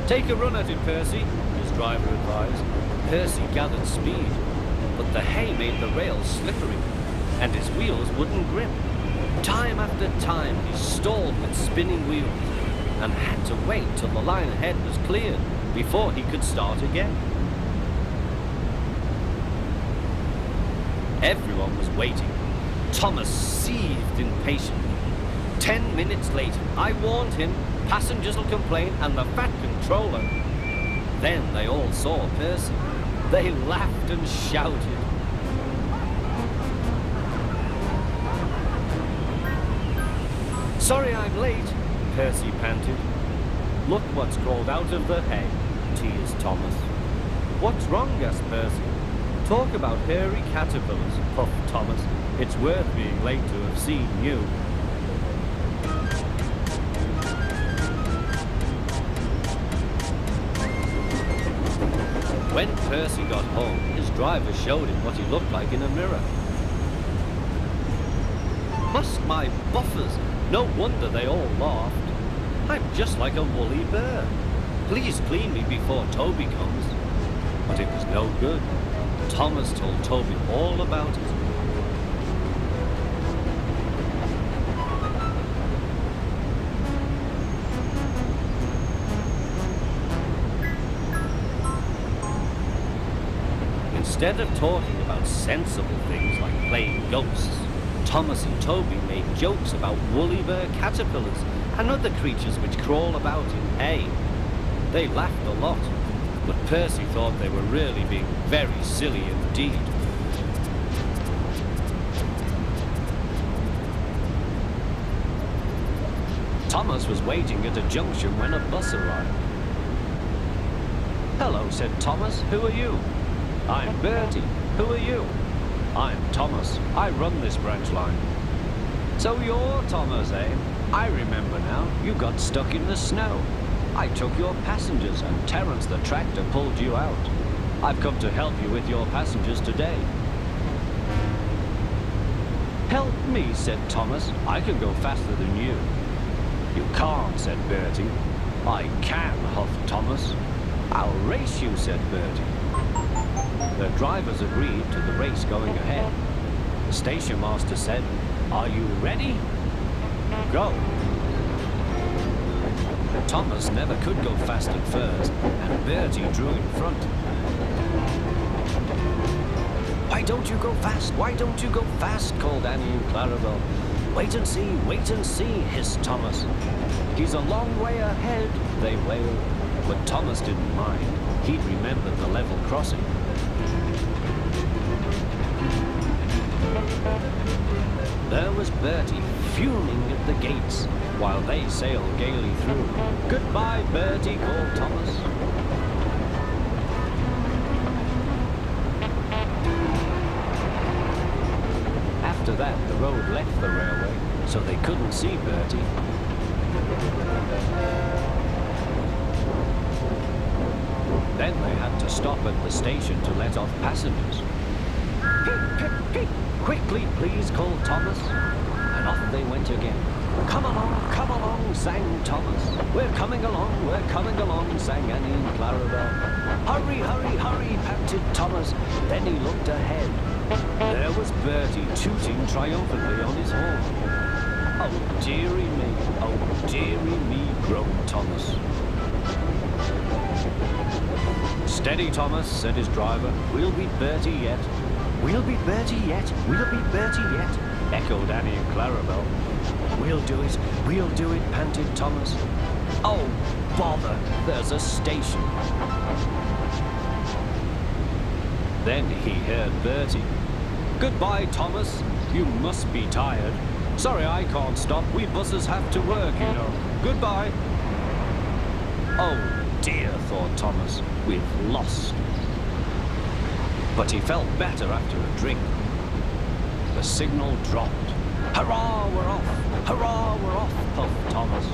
"Take a run at it, Percy," his driver advised. Percy gathered speed, but the hay made the rails slippery, and his wheels wouldn't grip. Time after time he stalled with spinning wheels, and had to wait till the line ahead was cleared before he could start again. Everyone was waiting. Thomas seethed impatiently. 10 minutes later, I warned him, passengers will complain, and the fat controller. Then they all saw Percy. They laughed and shouted. Sorry I'm late, Percy panted. Look what's crawled out of the hay, teased Thomas. What's wrong, asked Percy. Talk about hairy caterpillars, puffed Thomas. It's worth being late to have seen you. When Percy got home, his driver showed him what he looked like in a mirror. Bust my buffers! No wonder they all laughed. I'm just like a woolly bear. Please clean me before Toby comes. But it was no good. Thomas told Toby all about it. Instead of talking about sensible things like playing ghosts, Thomas and Toby made jokes about woolly bear caterpillars and other creatures which crawl about in hay. They laughed a lot, but Percy thought they were really being very silly indeed. Thomas was waiting at a junction when a bus arrived. Hello, said Thomas. Who are you? I'm Bertie. Who are you? I'm Thomas. I run this branch line. So you're Thomas, eh? I remember now. You got stuck in the snow. I took your passengers and Terence the tractor pulled you out. I've come to help you with your passengers today. Help me, said Thomas. I can go faster than you. You can't, said Bertie. I can, huffed Thomas. I'll race you, said Bertie. The drivers agreed to the race going ahead. The station master said, Are you ready? Go. Thomas never could go fast at first, and Bertie drew in front. Why don't you go fast? Why don't you go fast? Called Annie and Clarabel. Wait and see, hissed Thomas. He's a long way ahead, they wailed. But Thomas didn't mind. He'd remembered the level crossing. There was Bertie fuming at the gates, while they sailed gaily through. Goodbye, Bertie, called Thomas. After that, the road left the railway, so they couldn't see Bertie. Then they had to stop at the station to let off passengers. Peep, peep, peep! Quickly, please, called Thomas. And off they went again. Come along, sang Thomas. We're coming along, sang Annie and Clarabel. Hurry, hurry, hurry, panted Thomas. Then he looked ahead. There was Bertie tooting triumphantly on his horn. Oh, dearie me, groaned Thomas. Steady, Thomas, said his driver. We'll beat Bertie yet. We'll beat Bertie yet. We'll beat Bertie yet, echoed Annie and Clarabel. We'll do it, panted Thomas. Oh, bother, there's a station. Then he heard Bertie. Goodbye, Thomas. You must be tired. Sorry I can't stop. We buses have to work, you know. Goodbye. Oh dear, thought Thomas. We've lost. But he felt better after a drink. The signal dropped. Hurrah, we're off! Hurrah, we're off! Puffed Thomas.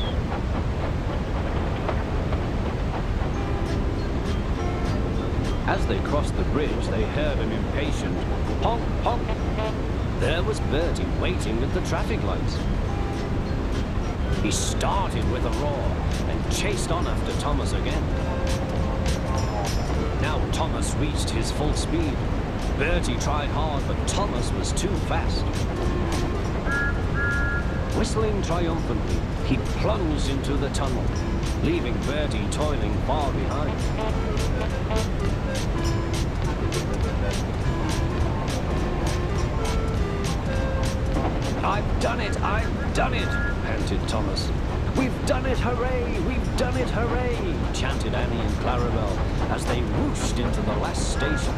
As they crossed the bridge, they heard an impatient honk, honk. There was Bertie waiting at the traffic lights. He started with a roar and chased on after Thomas again. Now Thomas reached his full speed. Bertie tried hard, but Thomas was too fast. Whistling triumphantly, he plunged into the tunnel, leaving Bertie toiling far behind. I've done it! I've done it! Panted Thomas. We've done it! Hooray! We've done it! Hooray! Chanted Annie and Clarabelle as they whooshed into the last station.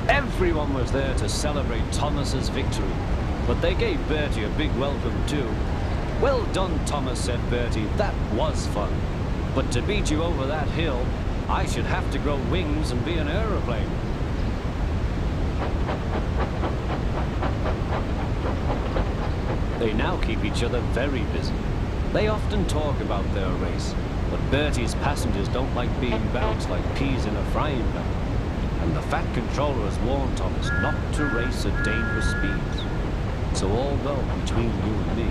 Everyone was there to celebrate Thomas's victory, but they gave Bertie a big welcome too. Well done, Thomas, said Bertie. That was fun. But to beat you over that hill, I should have to grow wings and be an aeroplane. They now keep each other very busy. They often talk about their race, but Bertie's passengers don't like being bounced like peas in a frying pan. And the Fat Controller has warned Thomas not to race at dangerous speeds. So although, between you and me,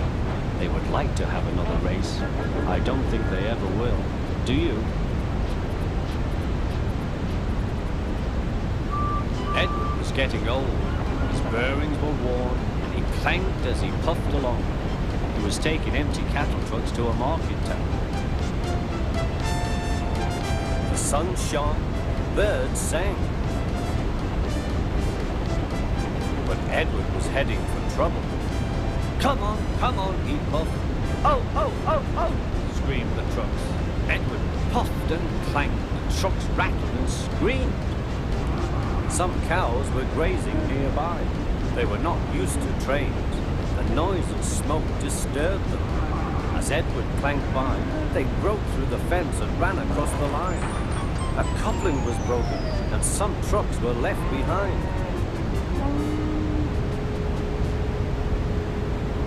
they would like to have another race, I don't think they ever will. Do you? Edward was getting old. His bearings were worn, and he clanked as he puffed along. He was taking empty cattle trucks to a market town. The sun shone, birds sang. But Edward was heading for trouble. Come on, he puffed. Oh, screamed the trucks. Edward puffed and clanked. The trucks rattled and screamed. Some cows were grazing nearby. They were not used to trains. The noise and smoke disturbed them. As Edward clanked by, they broke through the fence and ran across the line. A coupling was broken, and some trucks were left behind.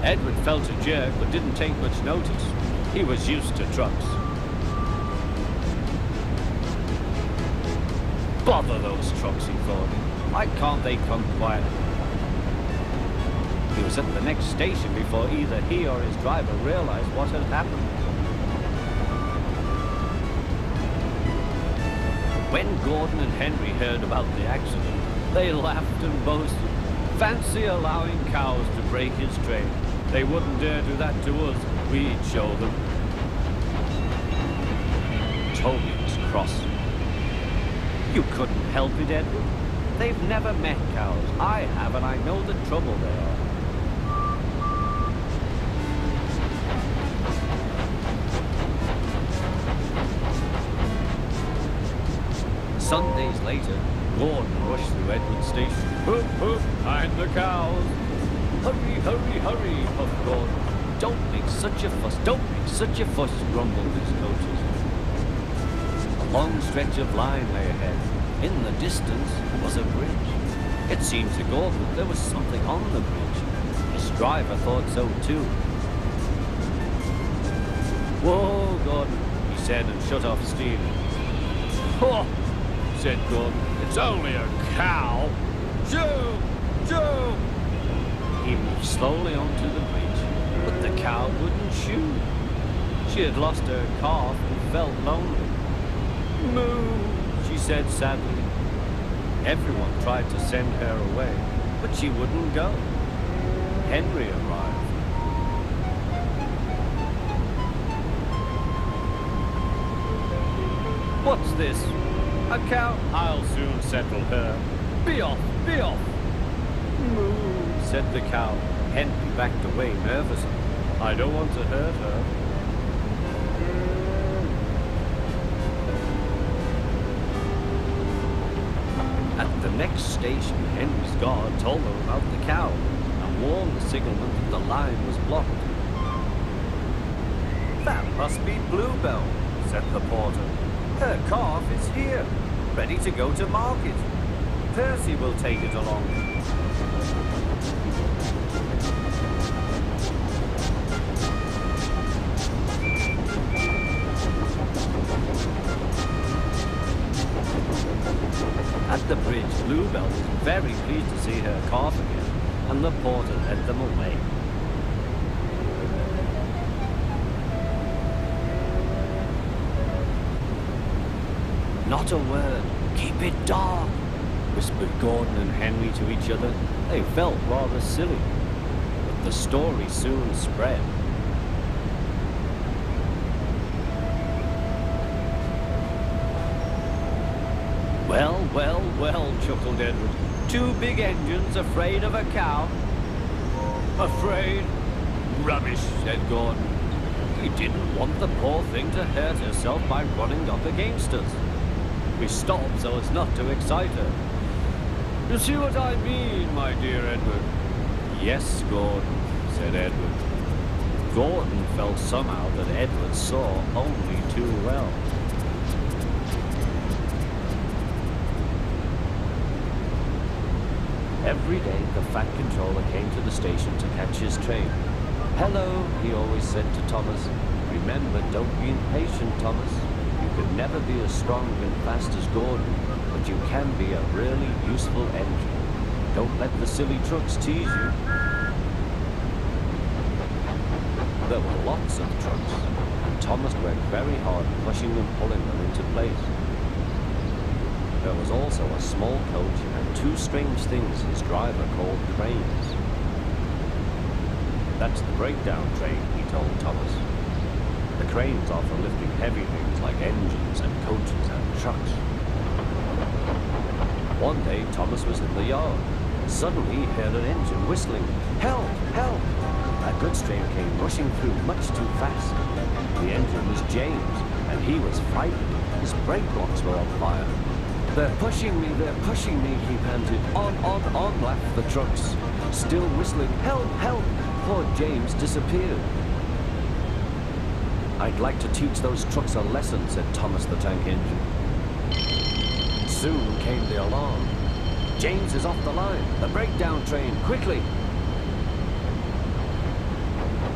Edward felt a jerk but didn't take much notice. He was used to trucks. Bother those trucks, he thought. Why can't they come quietly? He was at the next station before either he or his driver realized what had happened. When Gordon and Henry heard about the accident, they laughed and boasted. Fancy allowing cows to break his train. They wouldn't dare do that to us. We'd show them. Toby was cross. You couldn't help it, Edward. They've never met cows. I have, and I know the trouble they are. Sundays later, Gordon rushed through Edward Station. Hoop, hoop, behind the cows. Hurry, hurry, hurry, puffed Gordon. Don't make such a fuss, don't make such a fuss, grumbled his coaches. A long stretch of line lay ahead. In the distance was a bridge. It seemed to Gordon that there was something on the bridge. His driver thought so too. Whoa, Gordon, he said and shut off steam. Oh, said Gordon, it's only a cow. Shoo! Shoo! He moved slowly onto the bridge, but the cow wouldn't shoo. She had lost her calf and felt lonely. Moo, she said sadly. Everyone tried to send her away, but she wouldn't go. Henry arrived. What's this? A cow? I'll soon settle her. Be off, be off. Moo, said the cow. Henry backed away nervously. I don't want to hurt her. At the next station, Henry's guard told them about the cow and warned the signalman that the line was blocked. That must be Bluebell, said the porter. Her calf is here, ready to go to market. Percy will take it along. At the bridge, Bluebell was very pleased to see her calf again, and the porter led them away. Not a word. Keep it dark, whispered Gordon and Henry to each other. They felt rather silly, but the story soon spread. well, well, chuckled Edward. Two big engines afraid of a cow? Afraid? Rubbish, said Gordon. We didn't want the poor thing to hurt herself by running up against us. We stopped so as not to excite her. You see what I mean, my dear Edward? Yes, Gordon, said Edward. Gordon felt somehow that Edward saw only too well. Every day, the Fat Controller came to the station to catch his train. Hello, he always said to Thomas. Remember, don't be impatient, Thomas. You can never be as strong and fast as Gordon, but you can be a really useful engine. Don't let the silly trucks tease you. There were lots of trucks, and Thomas worked very hard pushing and pulling them into place. There was also a small coach and two strange things his driver called cranes. That's the breakdown train, he told Thomas. The cranes are for lifting heavy things like engines and coaches and trucks. One day, Thomas was in the yard. Suddenly, he heard an engine whistling. Help! Help! A goods train came rushing through much too fast. The engine was James, and he was frightened. His brake blocks were on fire. They're pushing me, he panted. On, laughed the trucks. Still whistling, help, help! Poor James disappeared. I'd like to teach those trucks a lesson, said Thomas the Tank Engine. Soon came the alarm. James is off the line. The breakdown train, quickly!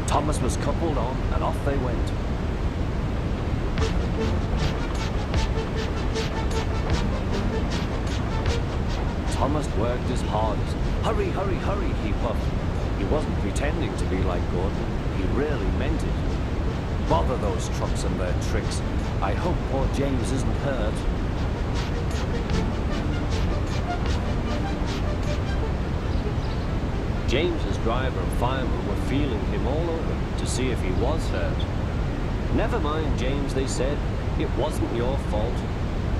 Thomas was coupled on, and off they went. Thomas worked his hardest. Hurry, hurry, hurry, he puffed. He wasn't pretending to be like Gordon. He really meant it. Bother those trucks and their tricks. I hope poor James isn't hurt. James's driver and fireman were feeling him all over to see if he was hurt. Never mind, James, they said. It wasn't your fault.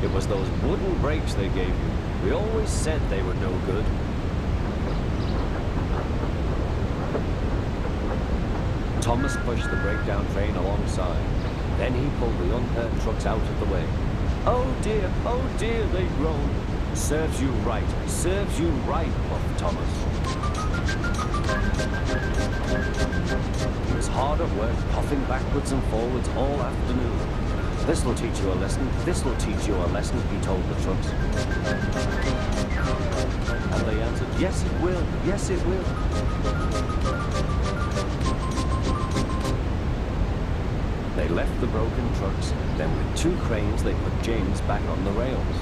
It was those wooden brakes they gave you. We always said they were no good. Thomas pushed the breakdown train alongside. Then he pulled the unhurt trucks out of the way. Oh dear, they groaned. Serves you right, puffed Thomas. He was hard at work, puffing backwards and forwards all afternoon. This'll teach you a lesson, he told the trucks. And they answered, yes it will. They left the broken trucks, then with two cranes they put James back on the rails.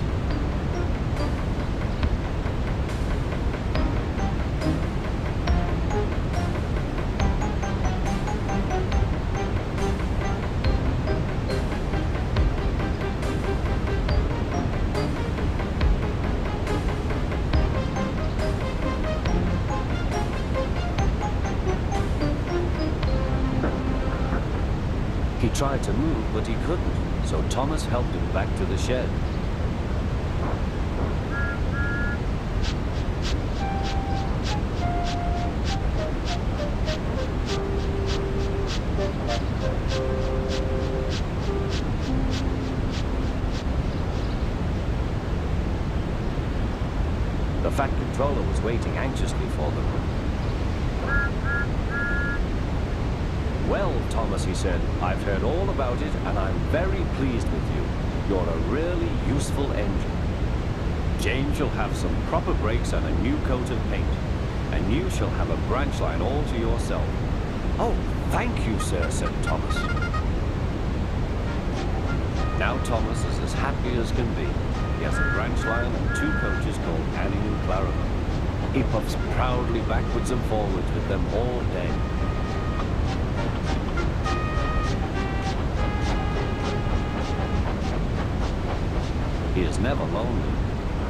He tried to move, but he couldn't, so Thomas helped him back to the shed. The Fat Controller was waiting anxiously for them. Well, Thomas, he said, I've heard all about it, and I'm very pleased with you. You're a really useful engine. James shall have some proper brakes and a new coat of paint, and you shall have a branch line all to yourself. Oh, thank you, sir, said Thomas. Now Thomas is as happy as can be. He has a branch line and two coaches called Annie and Clara. He puffs proudly backwards and forwards with them all day. He is never lonely.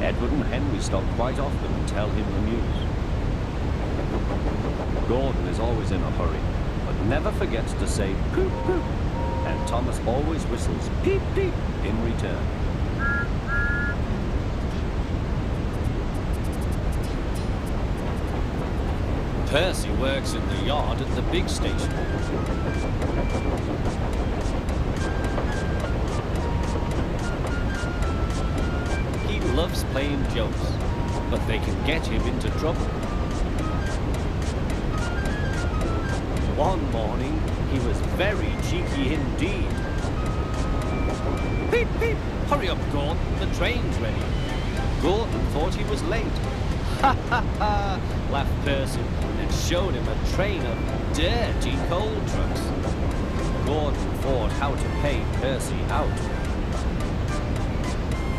Edward and Henry stop quite often and tell him the news. Gordon is always in a hurry, but never forgets to say poop poop, and Thomas always whistles peep peep in return. Percy works in the yard at the big station. He loves playing jokes, but they can get him into trouble. One morning, he was very cheeky indeed. Beep, beep! Hurry up, Gordon, the train's ready. Gordon thought he was late. Ha ha ha! Laughed Percy and showed him a train of dirty coal trucks. Gordon thought how to pay Percy out.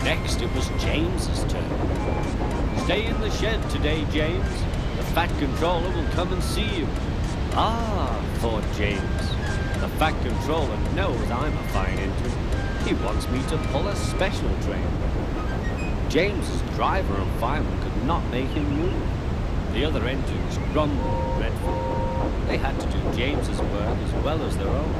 Next it was James's turn. Stay in the shed today, James. The Fat Controller will come and see you. Ah, thought James. The Fat Controller knows I'm a fine engine. He wants me to pull a special train. James's driver and fireman could not make him move. The other engines grumbled dreadfully. They had to do James's work as well as their own.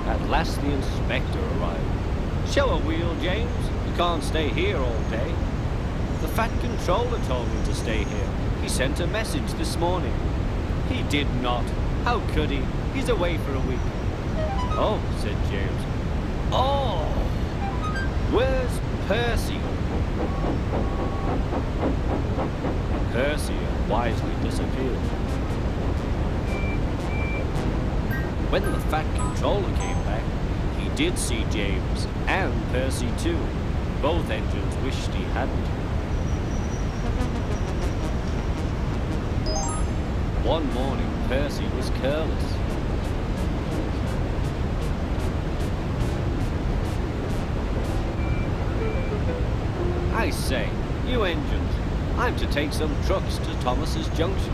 At last the inspector arrived. Show a wheel, James. You can't stay here all day. The Fat Controller told me to stay here. He sent a message this morning. He did not. How could he? He's away for a week. Oh, said James. Oh! Where's Percy? Percy had wisely disappeared. When the Fat Controller came back, he did see James and Percy too. Both engines wished he hadn't. One morning, Percy was careless. I say, you engines, I'm to take some trucks to Thomas's junction.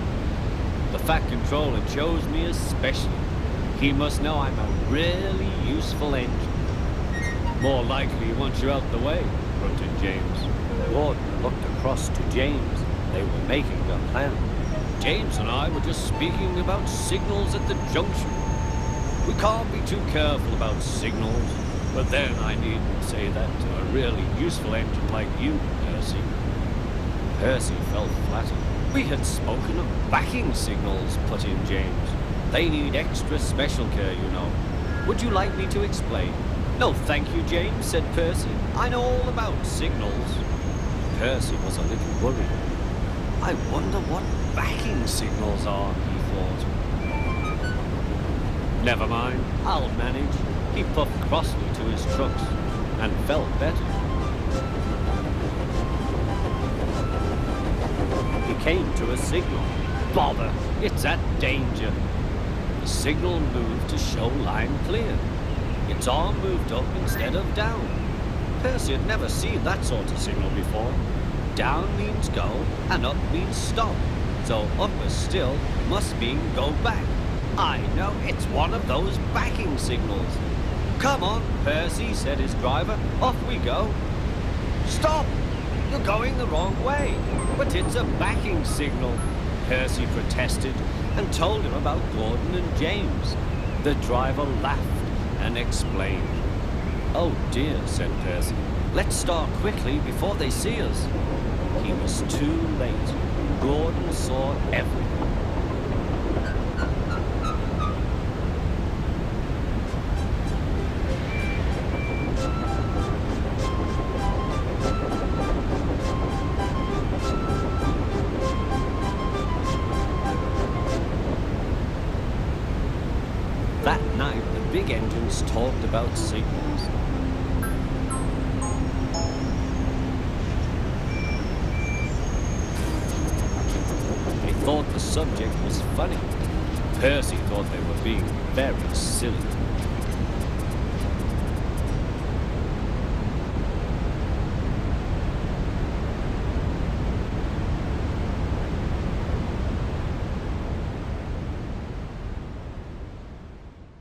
The Fat Controller chose me especially. He must know I'm a really useful engine. More likely he wants you out the way, grunted James. Gordon looked across to James. They were making a plan. James and I were just speaking about signals at the junction. We can't be too careful about signals. But then I needn't say that to a really useful engine like you, Percy. Percy felt flattered. We had spoken of backing signals, put in James. They need extra special care, you know. Would you like me to explain? No, thank you, James, said Percy. I know all about signals. Percy was a little worried. I wonder what backing signals are, he thought. Never mind, I'll manage. He puffed crossly to his trucks and felt better. He came to a signal. Bother, it's at danger. The signal moved to show line clear. Its arm moved up instead of down. Percy had never seen that sort of signal before. Down means go and up means stop. So up is still must mean go back. I know, it's one of those backing signals. Come on, Percy, said his driver. Off we go. Stop! You're going the wrong way. But it's a backing signal, Percy protested and told him about Gordon and James. The driver laughed and explained. Oh dear, said Percy. Let's start quickly before they see us. He was too late. Gordon saw everything. That night, the big engines talked about signals. They thought the subject was funny. Percy thought they were being very silly.